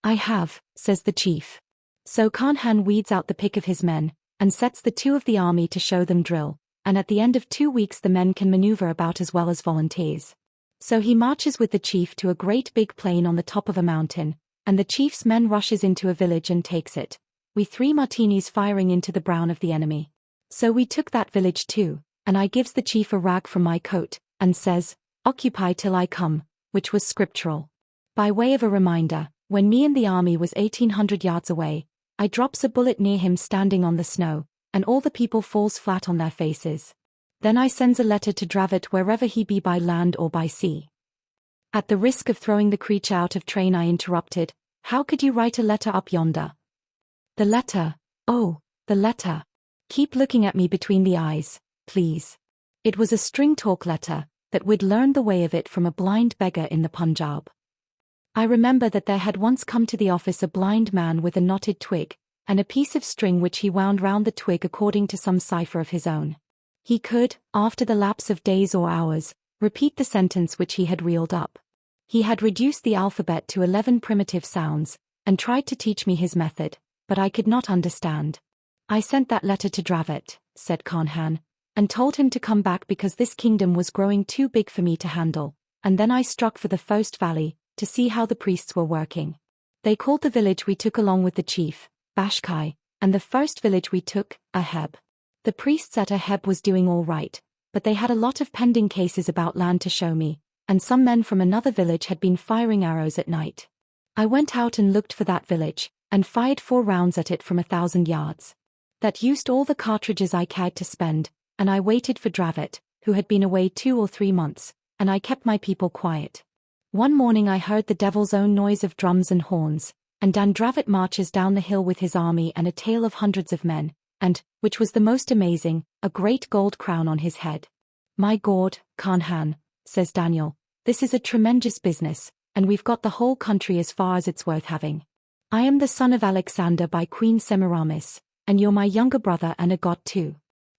I have, says the chief. So Carnehan weeds out the pick of his men, and sets the two of the army to show them drill, and at the end of 2 weeks the men can maneuver about as well as volunteers. So he marches with the chief to a great big plain on the top of a mountain, and the chief's men rushes into a village and takes it, we 3 martinis firing into the brown of the enemy. So we took that village too, and I gives the chief a rag from my coat, and says, occupy till I come, which was scriptural. By way of a reminder, when me and the army was 1800 yards away, I drops a bullet near him standing on the snow, and all the people falls flat on their faces. Then I sends a letter to Dravot wherever he be by land or by sea. At the risk of throwing the creature out of train I interrupted, how could you write a letter up yonder? The letter, oh, the letter. Keep looking at me between the eyes, please. It was a string talk letter, that we'd learned the way of it from a blind beggar in the Punjab. I remember that there had once come to the office a blind man with a knotted twig, and a piece of string which he wound round the twig according to some cipher of his own. He could, after the lapse of days or hours, repeat the sentence which he had reeled up. He had reduced the alphabet to 11 primitive sounds, and tried to teach me his method, but I could not understand. I sent that letter to Dravot, said Carnehan, and told him to come back because this kingdom was growing too big for me to handle, and then I struck for the first valley, to see how the priests were working. They called the village we took along with the chief, Bashkai, and the first village we took, Aheb. The priests at Aheb was doing all right, but they had a lot of pending cases about land to show me, and some men from another village had been firing arrows at night. I went out and looked for that village, and fired 4 rounds at it from 1,000 yards. That used all the cartridges I cared to spend, and I waited for Dravot, who had been away 2 or 3 months, and I kept my people quiet. One morning I heard the devil's own noise of drums and horns, and Dan Dravot marches down the hill with his army and a tail of hundreds of men, and, which was the most amazing, a great gold crown on his head. My God, Carnehan, says Daniel, this is a tremendous business, and we've got the whole country as far as it's worth having. I am the son of Alexander by Queen Semiramis, and you're my younger brother and a god too.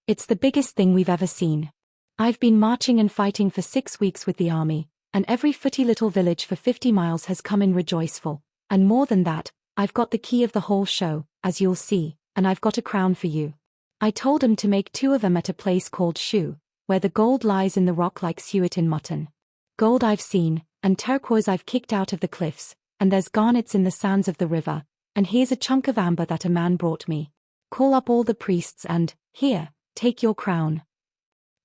It's the biggest thing we've ever seen. I've been marching and fighting for 6 weeks with the army, and every footy little village for 50 miles has come in rejoiceful, and more than that, I've got the key of the whole show, as you'll see, and I've got a crown for you. I told 'em to make 2 of 'em at a place called Shoe, where the gold lies in the rock like suet in mutton. Gold I've seen, and turquoise I've kicked out of the cliffs, and there's garnets in the sands of the river, and here's a chunk of amber that a man brought me. Call up all the priests and, here, take your crown.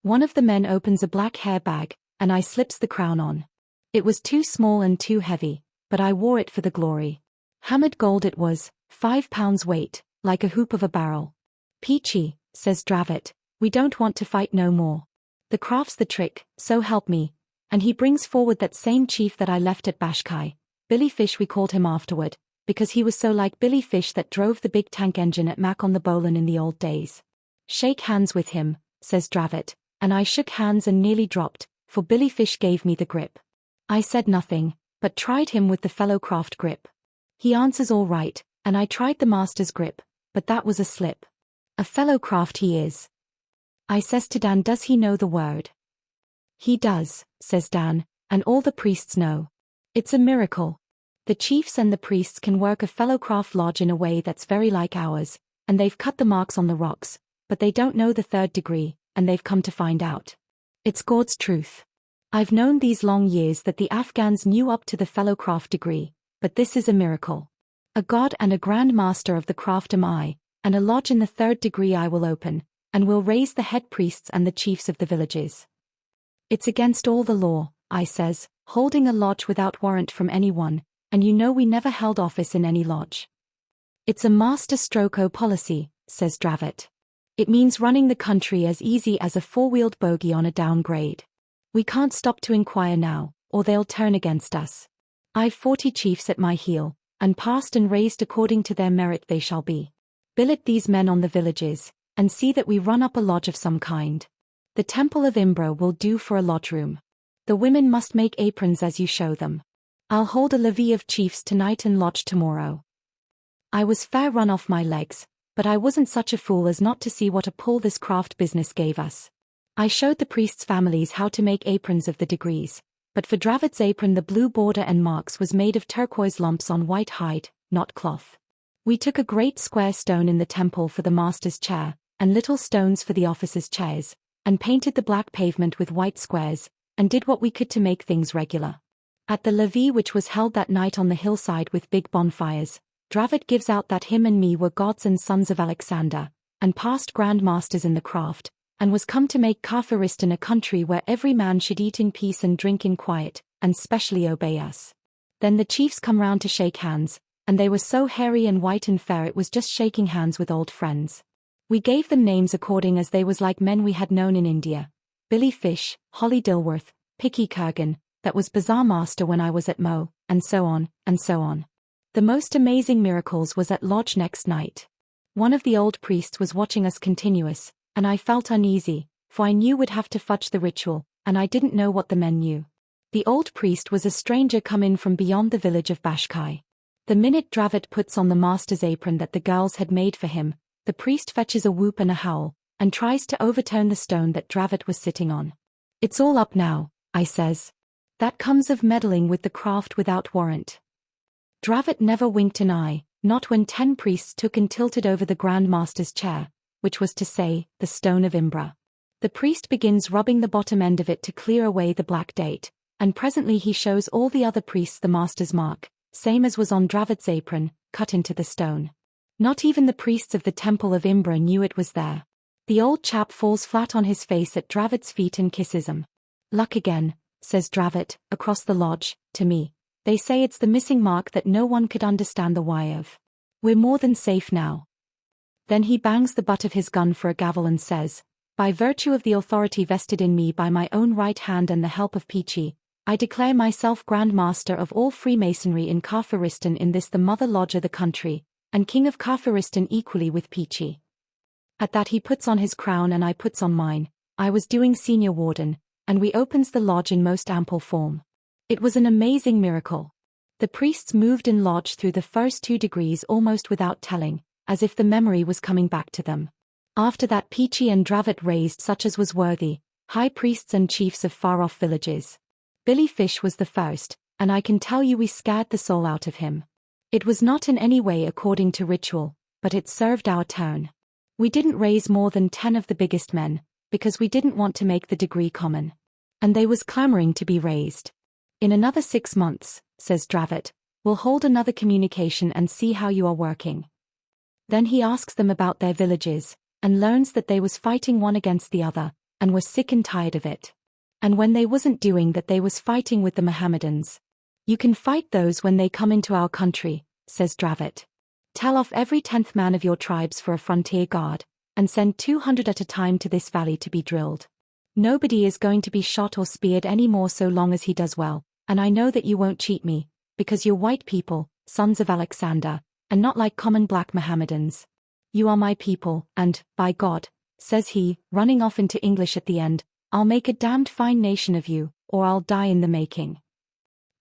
One of the men opens a black hair bag, and I slips the crown on. It was too small and too heavy, but I wore it for the glory. Hammered gold it was, 5 pounds weight, like a hoop of a barrel. Peachey, says Dravot, we don't want to fight no more. The craft's the trick, so help me. And he brings forward that same chief that I left at Bashkai, Billy Fish we called him afterward, because he was so like Billy Fish that drove the big tank engine at Mac on the Bolan in the old days. Shake hands with him, says Dravot, and I shook hands and nearly dropped, for Billy Fish gave me the grip. I said nothing, but tried him with the fellow craft grip. He answers all right, and I tried the master's grip, but that was a slip. A fellow craft he is. I says to Dan, does he know the word? He does, says Dan, and all the priests know. It's a miracle. The chiefs and the priests can work a fellow craft lodge in a way that's very like ours, and they've cut the marks on the rocks, but they don't know the 3rd degree, and they've come to find out. It's God's truth. I've known these long years that the Afghans knew up to the fellow craft degree, but this is a miracle. A god and a grand master of the craft am I, and a lodge in the 3rd degree I will open, and will raise the head priests and the chiefs of the villages. It's against all the law, I says, holding a lodge without warrant from anyone, and you know we never held office in any lodge. It's a master stroke policy, says Dravot. It means running the country as easy as a 4-wheeled bogey on a downgrade. We can't stop to inquire now, or they'll turn against us. I've 40 chiefs at my heel, and passed and raised according to their merit they shall be. Billet these men on the villages, and see that we run up a lodge of some kind. The temple of Imbra will do for a lodge room. The women must make aprons as you show them. I'll hold a levee of chiefs tonight and lodge tomorrow. I was fair run off my legs, but I wasn't such a fool as not to see what a pull this craft business gave us. I showed the priests' families how to make aprons of the degrees, but for Dravot's apron the blue border and marks was made of turquoise lumps on white hide, not cloth. We took a great square stone in the temple for the master's chair, and little stones for the officers' chairs, and painted the black pavement with white squares, and did what we could to make things regular. At the levee which was held that night on the hillside with big bonfires, Dravot gives out that him and me were gods and sons of Alexander, and past grand masters in the craft, and was come to make Kafiristan a country where every man should eat in peace and drink in quiet, and specially obey us. Then the chiefs come round to shake hands, and they were so hairy and white and fair it was just shaking hands with old friends. We gave them names according as they was like men we had known in India. Billy Fish, Holly Dilworth, Peachey Carnehan, that was bazaar master when I was at Mo, and so on, and so on. The most amazing miracles was at lodge next night. One of the old priests was watching us continuous, and I felt uneasy, for I knew we'd have to fudge the ritual, and I didn't know what the men knew. The old priest was a stranger come in from beyond the village of Bashkai. The minute Dravot puts on the master's apron that the girls had made for him, the priest fetches a whoop and a howl, and tries to overturn the stone that Dravot was sitting on. It's all up now, I says. That comes of meddling with the craft without warrant. Dravot never winked an eye, not when 10 priests took and tilted over the Grand Master's chair, which was to say, the stone of Imbra. The priest begins rubbing the bottom end of it to clear away the black date, and presently he shows all the other priests the master's mark, same as was on Dravot's apron, cut into the stone. Not even the priests of the temple of Imbra knew it was there. The old chap falls flat on his face at Dravot's feet and kisses him. Luck again, says Dravot, across the lodge, to me. They say it's the missing mark that no one could understand the why of. We're more than safe now. Then he bangs the butt of his gun for a gavel and says, by virtue of the authority vested in me by my own right hand and the help of Peachey, I declare myself Grand Master of all Freemasonry in Kafiristan in this the mother lodge of the country, and King of Kafiristan equally with Peachey. At that he puts on his crown and I puts on mine. I was doing senior warden, and we opens the lodge in most ample form. It was an amazing miracle. The priests moved in lodge through the first 2 degrees almost without telling, as if the memory was coming back to them. After that Peachey and Dravot raised such as was worthy, high priests and chiefs of far-off villages. Billy Fish was the first, and I can tell you we scared the soul out of him. It was not in any way according to ritual, but it served our turn. We didn't raise more than 10 of the biggest men, because we didn't want to make the degree common. And they was clamoring to be raised. In another 6 months, says Dravot, we'll hold another communication and see how you are working. Then he asks them about their villages, and learns that they was fighting one against the other, and was sick and tired of it. And when they wasn't doing that they was fighting with the Mohammedans. You can fight those when they come into our country, says Dravot. Tell off every 10th man of your tribes for a frontier guard, and send 200 at a time to this valley to be drilled. Nobody is going to be shot or speared any more so long as he does well, and I know that you won't cheat me, because you're white people, sons of Alexander, and not like common black Mohammedans. You are my people, and, by God, says he, running off into English at the end, I'll make a damned fine nation of you, or I'll die in the making.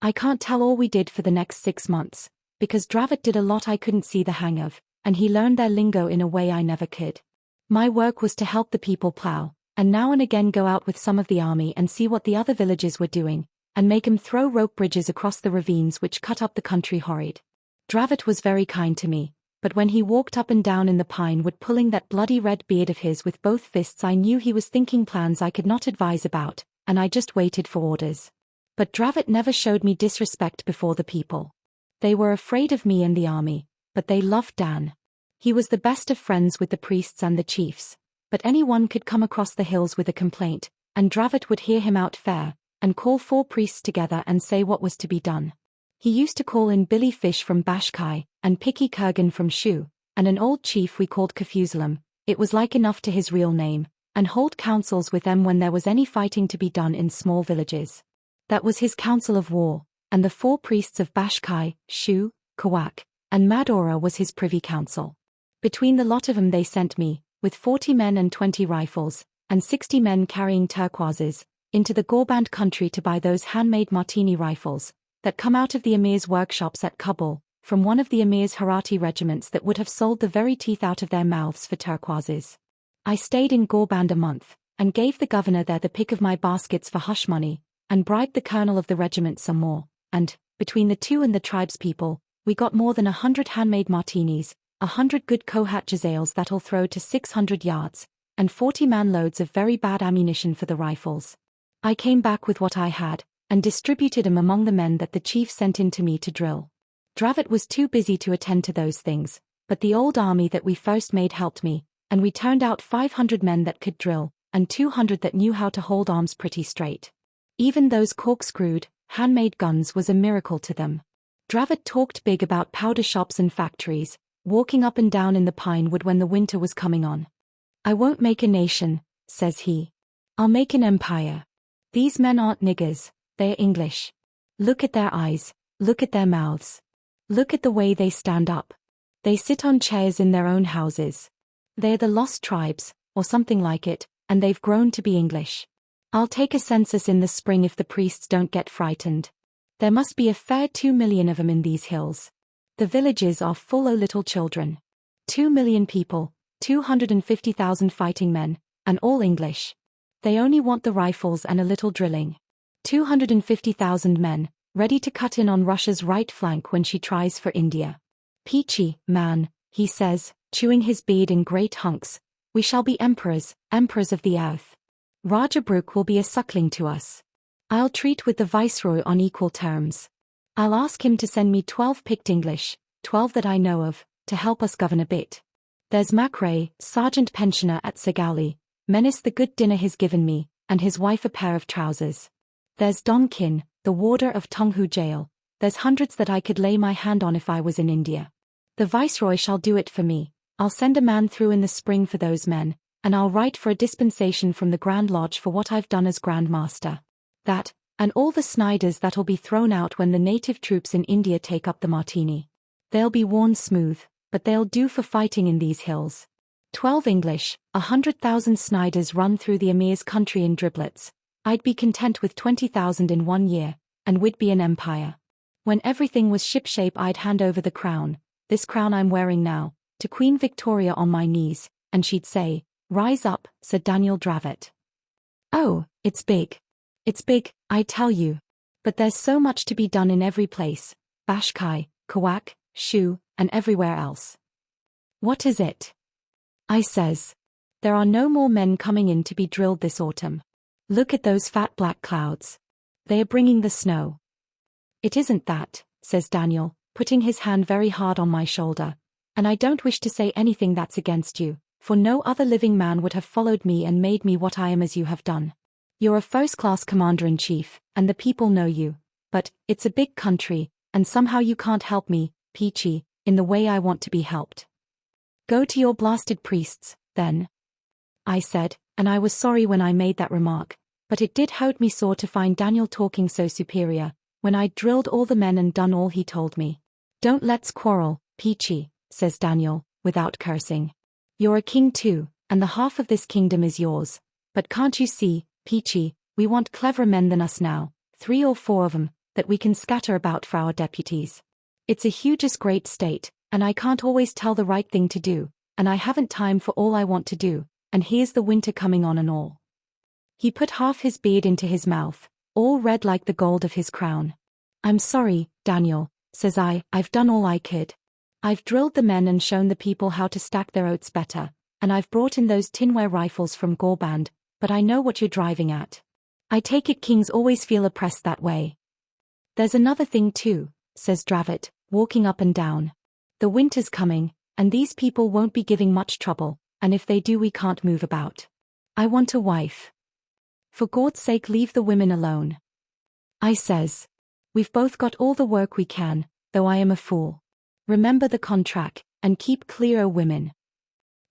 I can't tell all we did for the next 6 months, because Dravot did a lot I couldn't see the hang of, and he learned their lingo in a way I never could. My work was to help the people plow, and now and again go out with some of the army and see what the other villages were doing, and make 'em throw rope bridges across the ravines which cut up the country horrid. Dravot was very kind to me, but when he walked up and down in the pine wood pulling that bloody red beard of his with both fists I knew he was thinking plans I could not advise about, and I just waited for orders. But Dravot never showed me disrespect before the people. They were afraid of me and the army, but they loved Dan. He was the best of friends with the priests and the chiefs, but anyone could come across the hills with a complaint, and Dravot would hear him out fair, and call 4 priests together and say what was to be done. He used to call in Billy Fish from Bashkai, and Peachey Carnehan from Shu, and an old chief we called Kafiristan, it was like enough to his real name, and hold councils with them when there was any fighting to be done in small villages. That was his council of war, and the 4 priests of Bashkai, Shu, Kawak, and Madora was his privy council. Between the lot of 'em they sent me, with 40 men and 20 rifles, and 60 men carrying turquoises, into the Gorband country to buy those handmade martini rifles, that come out of the Emir's workshops at Kabul, from one of the Emir's Harati regiments that would have sold the very teeth out of their mouths for turquoises. I stayed in Gorband a month, and gave the governor there the pick of my baskets for hush money, and bribed the colonel of the regiment some more, and, between the two and the tribespeople, we got more than 100 handmade martinis, 100 good Kohat jazales that'll throw to 600 yards, and 40 man-loads of very bad ammunition for the rifles. I came back with what I had, and distributed 'em among the men that the chief sent in to me to drill. Dravot was too busy to attend to those things, but the old army that we first made helped me, and we turned out 500 men that could drill, and 200 that knew how to hold arms pretty straight. Even those corkscrewed, handmade guns was a miracle to them. Dravot talked big about powder shops and factories, walking up and down in the pine wood when the winter was coming on. I won't make a nation, says he. I'll make an empire. These men aren't niggers, they're English. Look at their eyes, look at their mouths. Look at the way they stand up. They sit on chairs in their own houses. They're the lost tribes, or something like it, and they've grown to be English. I'll take a census in the spring if the priests don't get frightened. There must be a fair 2 million of 'em in these hills. The villages are full o' little children. 2 million people, 250,000 fighting men, and all English. They only want the rifles and a little drilling. 250,000 men, ready to cut in on Russia's right flank when she tries for India. Peachey, man, he says, chewing his beard in great hunks, we shall be emperors, emperors of the earth. Rajabrook will be a suckling to us. I'll treat with the viceroy on equal terms. I'll ask him to send me 12 picked English, 12 that I know of, to help us govern a bit. There's Macrae, sergeant pensioner at Segauli, menace the good dinner he's given me, and his wife a pair of trousers. There's Donkin, the warder of Tonghu jail. There's hundreds that I could lay my hand on if I was in India. The viceroy shall do it for me. I'll send a man through in the spring for those men, and I'll write for a dispensation from the Grand Lodge for what I've done as Grand Master. That, and all the Sniders that'll be thrown out when the native troops in India take up the martini. They'll be worn smooth, but they'll do for fighting in these hills. 12 English, 100,000 Sniders run through the Emir's country in driblets. I'd be content with 20,000 in 1 year, and we'd be an empire. When everything was shipshape I'd hand over the crown, this crown I'm wearing now, to Queen Victoria on my knees, and she'd say, "Rise up," said Daniel Dravot. Oh, it's big. It's big, I tell you. But there's so much to be done in every place, Bashkai, Kawak, Shu, and everywhere else. What is it? I says. There are no more men coming in to be drilled this autumn. Look at those fat black clouds. They are bringing the snow. It isn't that, says Daniel, putting his hand very hard on my shoulder. And I don't wish to say anything that's against you, for no other living man would have followed me and made me what I am as you have done. You're a first-class commander-in-chief, and the people know you. But, it's a big country, and somehow you can't help me, Peachey, in the way I want to be helped. Go to your blasted priests, then. I said, and I was sorry when I made that remark, but it did hurt me sore to find Daniel talking so superior, when I'd drilled all the men and done all he told me. Don't let's quarrel, Peachey, says Daniel, without cursing. You're a king too, and the half of this kingdom is yours. But can't you see, Peachey, we want cleverer men than us now, 3 or 4 of 'em, that we can scatter about for our deputies. It's a hugest great state, and I can't always tell the right thing to do, and I haven't time for all I want to do, and here's the winter coming on and all. He put half his beard into his mouth, all red like the gold of his crown. I'm sorry, Daniel, says I, I've done all I could. I've drilled the men and shown the people how to stack their oats better, and I've brought in those tinware rifles from Gorband, but I know what you're driving at. I take it kings always feel oppressed that way. There's another thing too, says Dravot, walking up and down. The winter's coming, and these people won't be giving much trouble, and if they do we can't move about. I want a wife. For God's sake leave the women alone. I says. We've both got all the work we can, though I am a fool. Remember the contract, and keep clear o' women.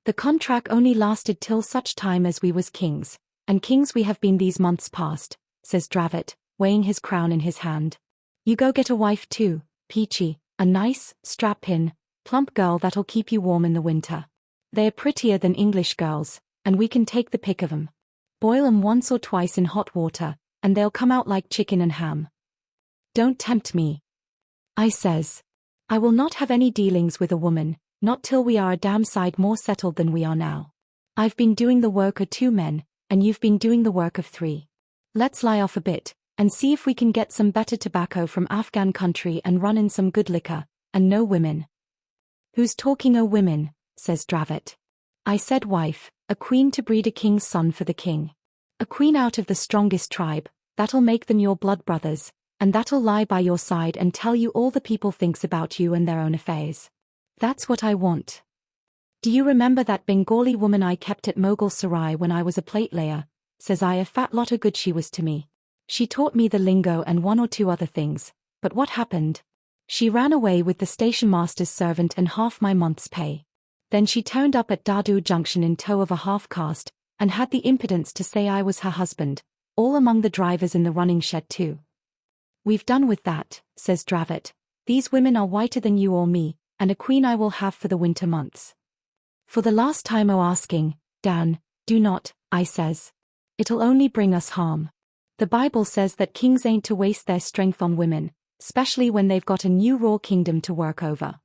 The contract only lasted till such time as we was kings, and kings we have been these months past, says Dravot, weighing his crown in his hand. You go get a wife too, Peachey, A nice, strap-in, plump girl that'll keep you warm in the winter. They're prettier than English girls, and we can take the pick of 'em. Boil 'em once or twice in hot water, and they'll come out like chicken and ham. Don't tempt me, I says. I will not have any dealings with a woman, not till we are a damn sight more settled than we are now. I've been doing the work of 2 men, and you've been doing the work of 3. Let's lie off a bit, and see if we can get some better tobacco from Afghan country and run in some good liquor, and no women. Who's talking o' women, says Dravot. I said wife, a queen to breed a king's son for the king. A queen out of the strongest tribe, that'll make them your blood brothers, and that'll lie by your side and tell you all the people thinks about you and their own affairs. That's what I want. Do you remember that Bengali woman I kept at Moghul Sarai when I was a plate layer? Says I, a fat lot o' good she was to me. She taught me the lingo and 1 or 2 other things, but what happened? She ran away with the station master's servant and half my month's pay. Then she turned up at Dadu Junction in tow of a half-caste, and had the impudence to say I was her husband, all among the drivers in the running shed too. We've done with that, says Dravot. These women are whiter than you or me, and a queen I will have for the winter months. For the last time o' asking, Dan, do not, I says. It'll only bring us harm. The Bible says that kings ain't to waste their strength on women, especially when they've got a new raw kingdom to work over.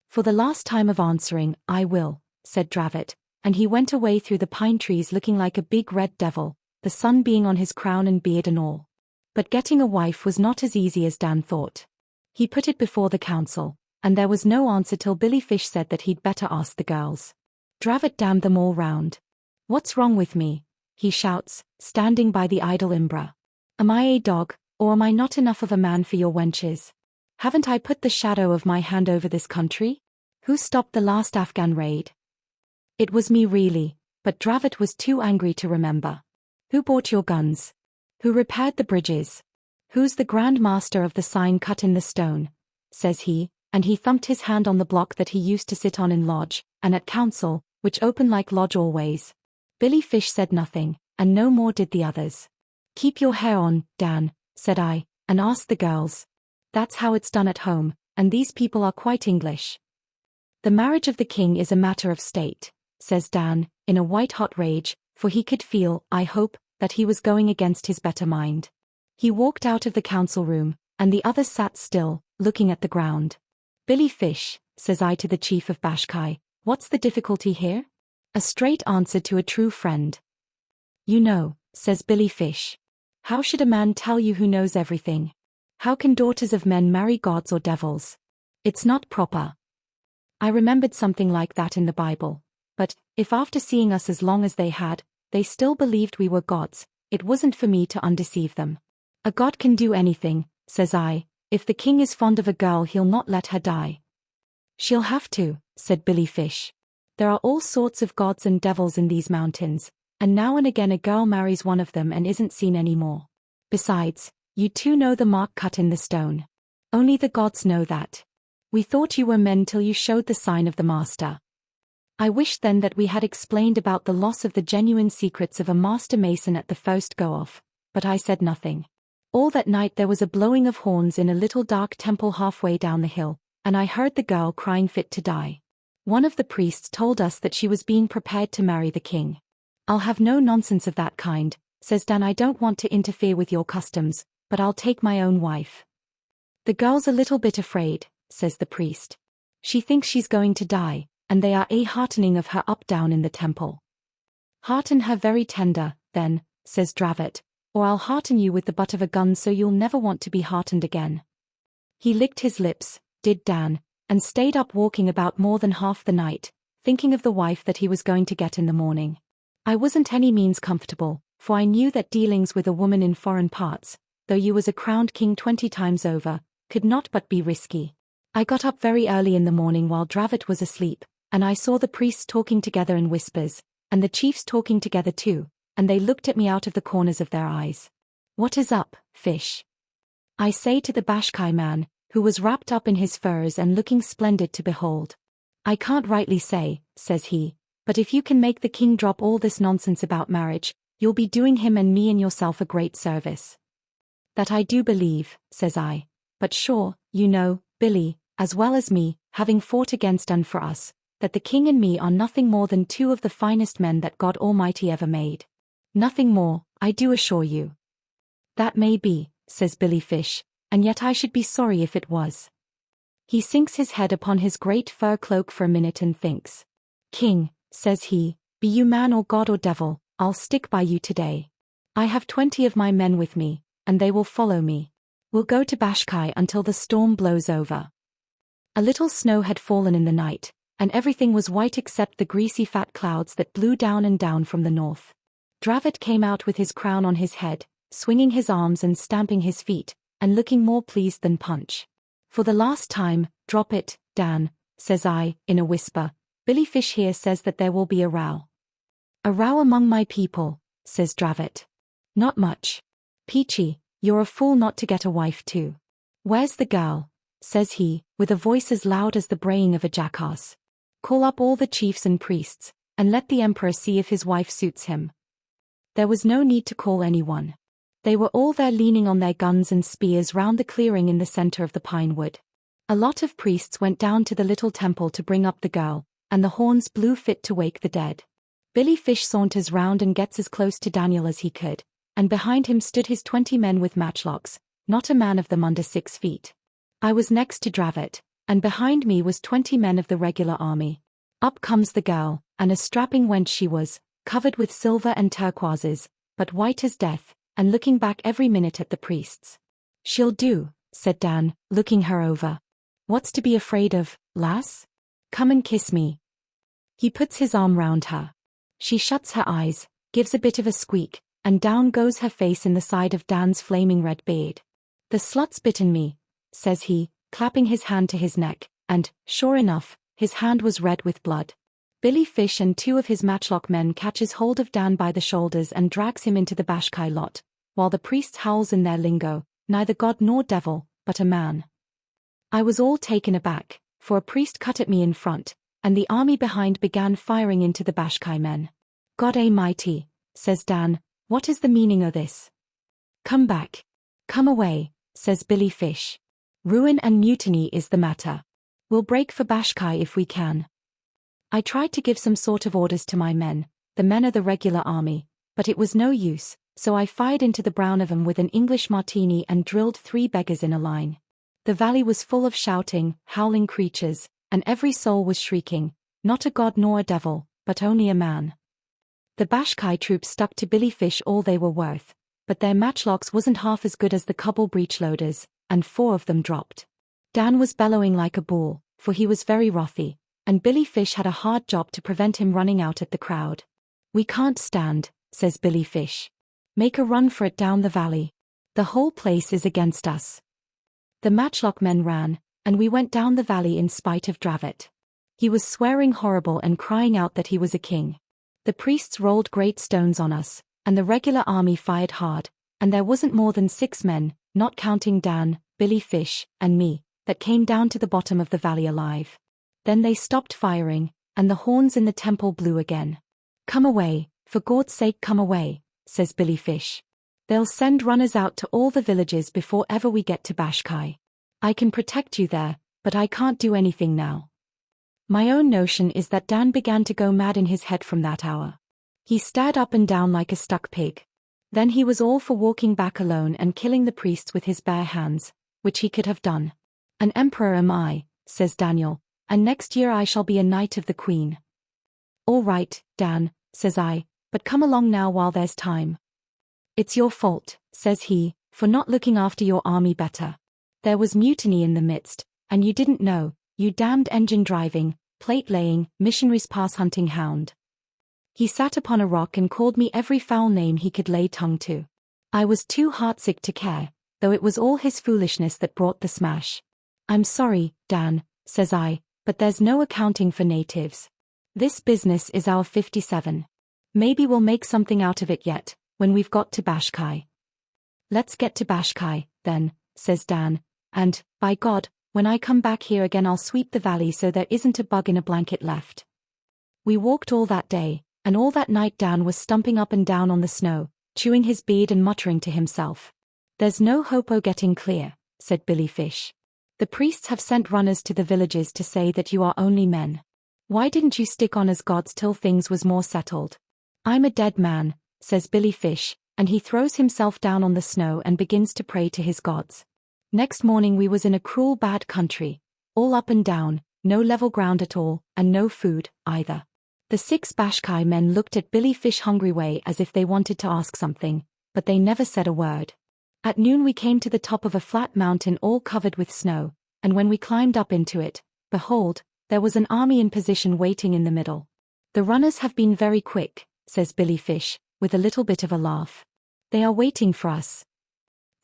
For the last time of answering, I will, said Dravot, and he went away through the pine trees looking like a big red devil, the sun being on his crown and beard and all. But getting a wife was not as easy as Dan thought. He put it before the council, and there was no answer till Billy Fish said that he'd better ask the girls. Dravot damned them all round. What's wrong with me? He shouts, standing by the idle Imbra. Am I a dog, or am I not enough of a man for your wenches? Haven't I put the shadow of my hand over this country? Who stopped the last Afghan raid? It was me really, but Dravot was too angry to remember. Who bought your guns? Who repaired the bridges? Who's the Grand Master of the sign cut in the stone? Says he, and he thumped his hand on the block that he used to sit on in lodge, and at council, which open like lodge always. Billy Fish said nothing, and no more did the others. Keep your hair on, Dan, said I, and ask the girls. That's how it's done at home, and these people are quite English. The marriage of the king is a matter of state, says Dan, in a white-hot rage, for he could feel, I hope, that he was going against his better mind. He walked out of the council room, and the others sat still, looking at the ground. Billy Fish, says I to the chief of Bashkai, what's the difficulty here? A straight answer to a true friend. You know, says Billy Fish. How should a man tell you who knows everything? How can daughters of men marry gods or devils? It's not proper. I remembered something like that in the Bible. But, if after seeing us as long as they had, they still believed we were gods, it wasn't for me to undeceive them. A god can do anything, says I. If the king is fond of a girl he'll not let her die. She'll have to, said Billy Fish. There are all sorts of gods and devils in these mountains, and now and again a girl marries one of them and isn't seen any more. Besides, you two know the mark cut in the stone. Only the gods know that. We thought you were men till you showed the sign of the master. I wished then that we had explained about the loss of the genuine secrets of a master mason at the first go-off, but I said nothing. All that night there was a blowing of horns in a little dark temple halfway down the hill, and I heard the girl crying fit to die. One of the priests told us that she was being prepared to marry the king. I'll have no nonsense of that kind, says Dan. I don't want to interfere with your customs, but I'll take my own wife. The girl's a little bit afraid, says the priest. She thinks she's going to die, and they are heartening of her up down in the temple. Hearten her very tender, then, says Dravot, or I'll hearten you with the butt of a gun so you'll never want to be heartened again. He licked his lips, did Dan, and stayed up walking about more than half the night, thinking of the wife that he was going to get in the morning. I wasn't any means comfortable, for I knew that dealings with a woman in foreign parts, though you was a crowned king 20 times over, could not but be risky. I got up very early in the morning while Dravot was asleep, and I saw the priests talking together in whispers, and the chiefs talking together too, and they looked at me out of the corners of their eyes. What is up, Fish? I say to the Bashkai man, who was wrapped up in his furs and looking splendid to behold. I can't rightly say, says he, but if you can make the king drop all this nonsense about marriage, you'll be doing him and me and yourself a great service. That I do believe, says I. But sure, you know, Billy, as well as me, having fought against and for us, that the king and me are nothing more than two of the finest men that God Almighty ever made. Nothing more, I do assure you. That may be, says Billy Fish, and yet I should be sorry if it was. He sinks his head upon his great fur cloak for a minute and thinks. King, says he, be you man or god or devil, I'll stick by you today. I have 20 of my men with me, and they will follow me. We'll go to Bashkai until the storm blows over. A little snow had fallen in the night, and everything was white except the greasy fat clouds that blew down and down from the north. Dravot came out with his crown on his head, swinging his arms and stamping his feet, and looking more pleased than Punch. For the last time, drop it, Dan, says I, in a whisper. Billy Fish here says that there will be a row. A row among my people, says Dravot. Not much. Peachey, you're a fool not to get a wife too. Where's the girl? Says he, with a voice as loud as the braying of a jackass. Call up all the chiefs and priests, and let the emperor see if his wife suits him. There was no need to call anyone. They were all there leaning on their guns and spears round the clearing in the center of the pine wood. A lot of priests went down to the little temple to bring up the girl, and the horns blew fit to wake the dead. Billy Fish saunters round and gets as close to Daniel as he could, and behind him stood his 20 men with matchlocks, not a man of them under 6 feet. I was next to Dravot, and behind me was 20 men of the regular army. Up comes the girl, and a strapping wench she was, covered with silver and turquoises, but white as death, and looking back every minute at the priests. She'll do, said Dan, looking her over. What's to be afraid of, lass? Come and kiss me. He puts his arm round her. She shuts her eyes, gives a bit of a squeak, and down goes her face in the side of Dan's flaming red beard. The slut's bitten me, says he, clapping his hand to his neck, and, sure enough, his hand was red with blood. Billy Fish and 2 of his matchlock men catches hold of Dan by the shoulders and drags him into the Bashkai lot, while the priests howls in their lingo, neither god nor devil, but a man. I was all taken aback, for a priest cut at me in front, and the army behind began firing into the Bashkai men. God Almighty, says Dan, what is the meaning of this? Come back. Come away, says Billy Fish. Ruin and mutiny is the matter. We'll break for Bashkai if we can. I tried to give some sort of orders to my men, the men of the regular army, but it was no use, so I fired into the brown of 'em with an English martini and drilled 3 beggars in a line. The valley was full of shouting, howling creatures, and every soul was shrieking, not a god nor a devil, but only a man. The Bashkai troops stuck to Billy Fish all they were worth, but their matchlocks wasn't half as good as the Cobble breechloaders, and 4 of them dropped. Dan was bellowing like a bull, for he was very wrathy, and Billy Fish had a hard job to prevent him running out at the crowd. We can't stand, says Billy Fish. Make a run for it down the valley. The whole place is against us. The matchlock men ran, and we went down the valley in spite of Dravot. He was swearing horrible and crying out that he was a king. The priests rolled great stones on us, and the regular army fired hard, and there wasn't more than 6 men, not counting Dan, Billy Fish, and me, that came down to the bottom of the valley alive. Then they stopped firing, and the horns in the temple blew again. Come away, for God's sake come away, says Billy Fish. They'll send runners out to all the villages before ever we get to Bashkai. I can protect you there, but I can't do anything now. My own notion is that Dan began to go mad in his head from that hour. He stared up and down like a stuck pig. Then he was all for walking back alone and killing the priests with his bare hands, which he could have done. An emperor am I, says Daniel, and next year I shall be a knight of the Queen. All right, Dan, says I, but come along now while there's time. It's your fault, says he, for not looking after your army better. There was mutiny in the midst, and you didn't know, you damned engine-driving, plate-laying, missionaries pass-hunting hound. He sat upon a rock and called me every foul name he could lay tongue to. I was too heartsick to care, though it was all his foolishness that brought the smash. I'm sorry, Dan, says I, but there's no accounting for natives. This business is our 57. Maybe we'll make something out of it yet, when we've got to Bashkai. Let's get to Bashkai, then, says Dan, and, by God, when I come back here again I'll sweep the valley so there isn't a bug in a blanket left. We walked all that day, and all that night Dan was stumping up and down on the snow, chewing his beard and muttering to himself. There's no hope o' getting clear, said Billy Fish. The priests have sent runners to the villages to say that you are only men. Why didn't you stick on as gods till things was more settled? I'm a dead man, says Billy Fish, and he throws himself down on the snow and begins to pray to his gods. Next morning we was in a cruel bad country, all up and down, no level ground at all, and no food, either. The 6 Bashkai men looked at Billy Fish hungry way as if they wanted to ask something, but they never said a word. At noon we came to the top of a flat mountain all covered with snow, and when we climbed up into it, behold, there was an army in position waiting in the middle. The runners have been very quick, says Billy Fish, with a little bit of a laugh. They are waiting for us.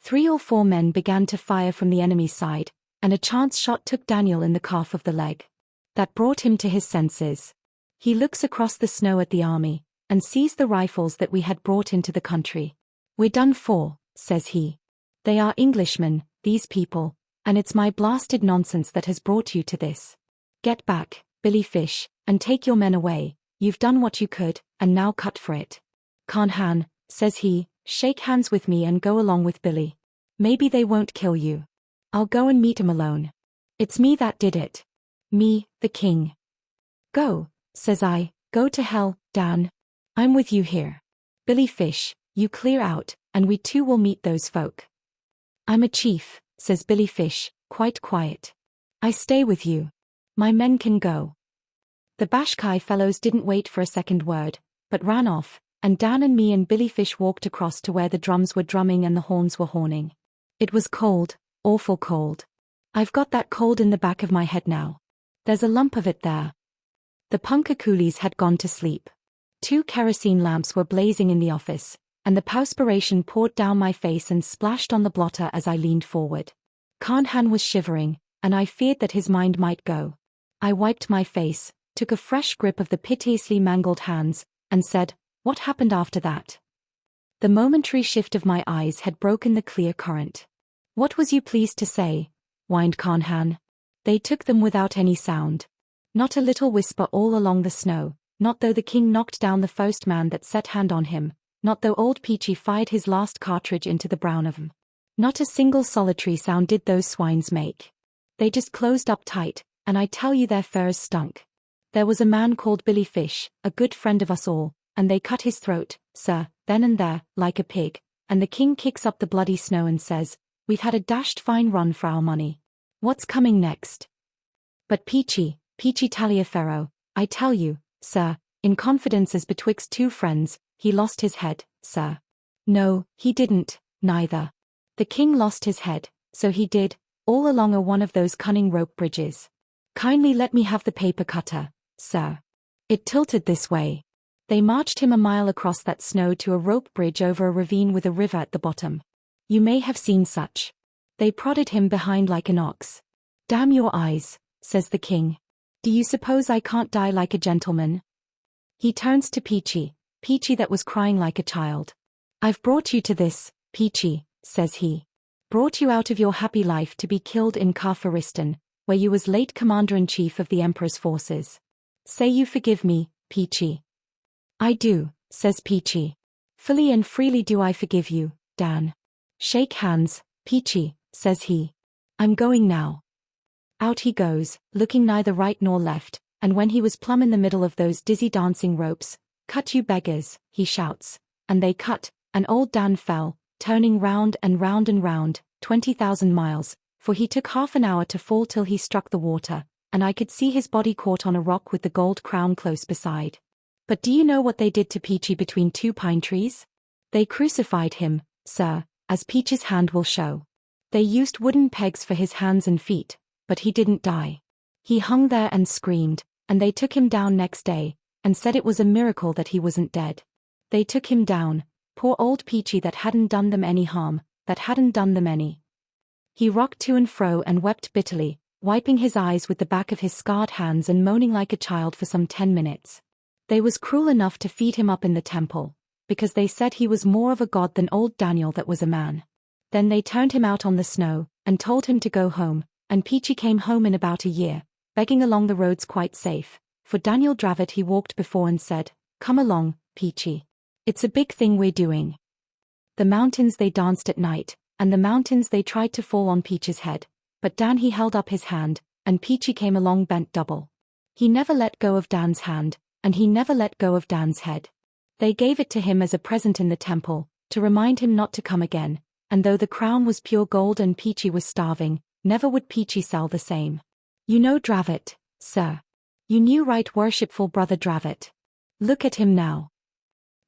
3 or 4 men began to fire from the enemy's side, and a chance shot took Daniel in the calf of the leg. That brought him to his senses. He looks across the snow at the army, and sees the rifles that we had brought into the country. We're done for, says he. They are Englishmen, these people, and it's my blasted nonsense that has brought you to this. Get back, Billy Fish, and take your men away. You've done what you could, and now cut for it. Carnehan, says he, shake hands with me and go along with Billy. Maybe they won't kill you. I'll go and meet 'em alone. It's me that did it. Me, the king. Go, says I, go to hell, Dan. I'm with you here. Billy Fish, you clear out, and we too will meet those folk. I'm a chief, says Billy Fish, quite quiet. I stay with you. My men can go. The Bashkai fellows didn't wait for a second word, but ran off, and Dan and me and Billy Fish walked across to where the drums were drumming and the horns were horning. It was cold, awful cold. I've got that cold in the back of my head now. There's a lump of it there. The punka coolies had gone to sleep. 2 kerosene lamps were blazing in the office, and the perspiration poured down my face and splashed on the blotter as I leaned forward. Carnehan was shivering, and I feared that his mind might go. I wiped my face, took a fresh grip of the piteously mangled hands, and said, "What happened after that?" The momentary shift of my eyes had broken the clear current. "What was you pleased to say?" whined Carnehan. "They took them without any sound. Not a little whisper all along the snow, not though the king knocked down the first man that set hand on him, not though old Peachey fired his last cartridge into the brown of 'em. Not a single solitary sound did those swines make. They just closed up tight, and I tell you their furs stunk. There was a man called Billy Fish, a good friend of us all, and they cut his throat, sir, then and there, like a pig, and the king kicks up the bloody snow and says, 'We've had a dashed fine run for our money. What's coming next?' But Peachey Taliaferro, I tell you, sir, in confidences betwixt 2 friends, he lost his head, sir. No, he didn't, neither. The king lost his head, so he did, all along one of those cunning rope bridges. Kindly let me have the paper cutter, sir. It tilted this way. They marched him a mile across that snow to a rope bridge over a ravine with a river at the bottom. You may have seen such. They prodded him behind like an ox. 'Damn your eyes,' says the king. 'Do you suppose I can't die like a gentleman?' He turns to Peachey that was crying like a child. 'I've brought you to this, Peachey,' says he. 'Brought you out of your happy life to be killed in Kafiristan, where you was late commander-in-chief of the emperor's forces. Say you forgive me, Peachey.' 'I do,' says Peachey. 'Fully and freely do I forgive you, Dan.' 'Shake hands, Peachey,' says he. 'I'm going now.' Out he goes, looking neither right nor left, and when he was plumb in the middle of those dizzy dancing ropes, 'Cut you beggars,' he shouts, and they cut, and old Dan fell, turning round and round and round, 20,000 miles, for he took half an hour to fall till he struck the water, and I could see his body caught on a rock with the gold crown close beside. But do you know what they did to Peachey between 2 pine trees? They crucified him, sir, as Peachey's hand will show. They used wooden pegs for his hands and feet, but he didn't die. He hung there and screamed, and they took him down next day, and said it was a miracle that he wasn't dead. They took him down, poor old Peachey that hadn't done them any harm, that hadn't done them any. He rocked to and fro and wept bitterly, wiping his eyes with the back of his scarred hands and moaning like a child for some 10 minutes. They was cruel enough to feed him up in the temple, because they said he was more of a god than old Daniel that was a man. Then they turned him out on the snow, and told him to go home, and Peachey came home in about a year, begging along the roads quite safe, for Daniel Dravot he walked before and said, 'Come along, Peachey. It's a big thing we're doing.' The mountains they danced at night, and the mountains they tried to fall on Peachey's head, but Dan he held up his hand, and Peachey came along bent double. He never let go of Dan's hand, and he never let go of Dan's head. They gave it to him as a present in the temple, to remind him not to come again, and though the crown was pure gold and Peachey was starving, never would Peachey sell the same. You know Dravot, sir. You knew right worshipful brother Dravot. Look at him now.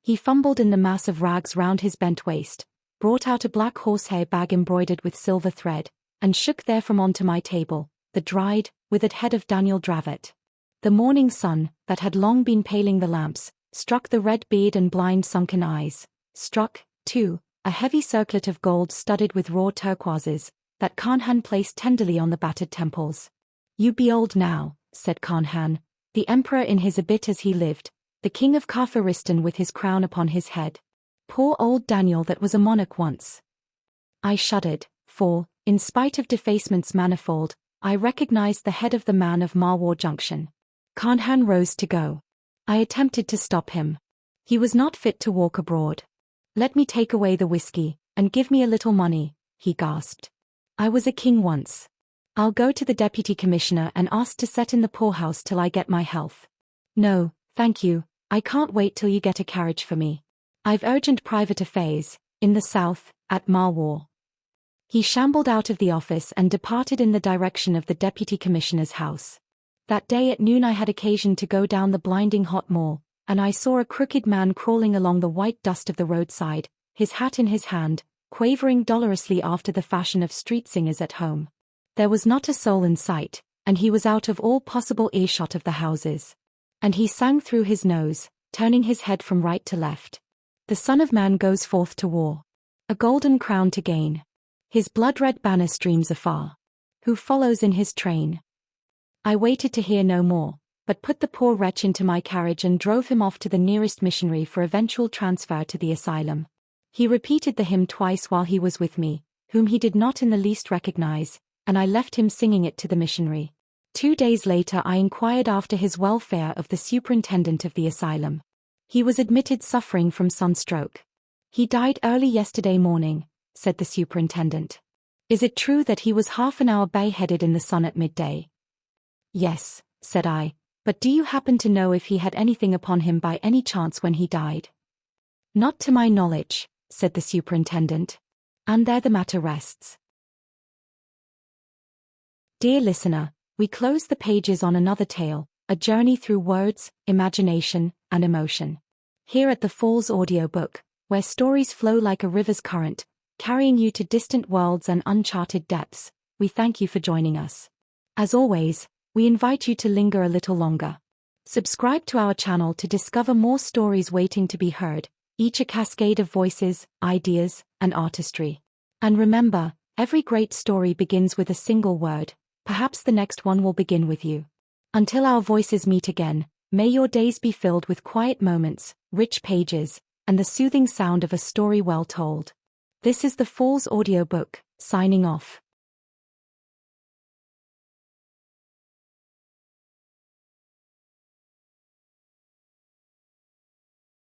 He fumbled in the mass of rags round his bent waist, brought out a black horsehair bag embroidered with silver thread, and shook therefrom onto my table, the dried, withered head of Daniel Dravot. The morning sun, that had long been paling the lamps, struck the red beard and blind sunken eyes, struck, too, a heavy circlet of gold studded with raw turquoises, that Carnehan placed tenderly on the battered temples. You be old now, said Carnehan, the emperor in his habit as he lived, the king of Kafiristan with his crown upon his head. Poor old Daniel that was a monarch once. I shuddered, for, in spite of defacements manifold, I recognized the head of the man of Marwar Junction. Carnehan rose to go. I attempted to stop him. He was not fit to walk abroad. Let me take away the whiskey, and give me a little money, he gasped. I was a king once. I'll go to the deputy commissioner and ask to set in the poorhouse till I get my health. No, thank you, I can't wait till you get a carriage for me. I've urgent private affairs, in the south, at Marwar. He shambled out of the office and departed in the direction of the deputy commissioner's house. That day at noon I had occasion to go down the blinding hot mall, and I saw a crooked man crawling along the white dust of the roadside, his hat in his hand, quavering dolorously after the fashion of street singers at home. There was not a soul in sight, and he was out of all possible earshot of the houses. And he sang through his nose, turning his head from right to left. The Son of Man goes forth to war. A golden crown to gain. His blood-red banner streams afar. Who follows in his train? I waited to hear no more, but put the poor wretch into my carriage and drove him off to the nearest missionary for eventual transfer to the asylum. He repeated the hymn twice while he was with me, whom he did not in the least recognize, and I left him singing it to the missionary. 2 days later I inquired after his welfare of the superintendent of the asylum. He was admitted suffering from sunstroke. He died early yesterday morning, said the superintendent. Is it true that he was half an hour bareheaded in the sun at midday? Yes, said I, but do you happen to know if he had anything upon him by any chance when he died? Not to my knowledge, said the superintendent. And there the matter rests. Dear listener, we close the pages on another tale, a journey through words, imagination, and emotion. Here at the Falls Audiobook, where stories flow like a river's current, carrying you to distant worlds and uncharted depths, we thank you for joining us. As always, we invite you to linger a little longer. Subscribe to our channel to discover more stories waiting to be heard, each a cascade of voices, ideas, and artistry. And remember, every great story begins with a single word. Perhaps the next one will begin with you. Until our voices meet again, may your days be filled with quiet moments, rich pages, and the soothing sound of a story well told. This is the Falls Audiobook, signing off.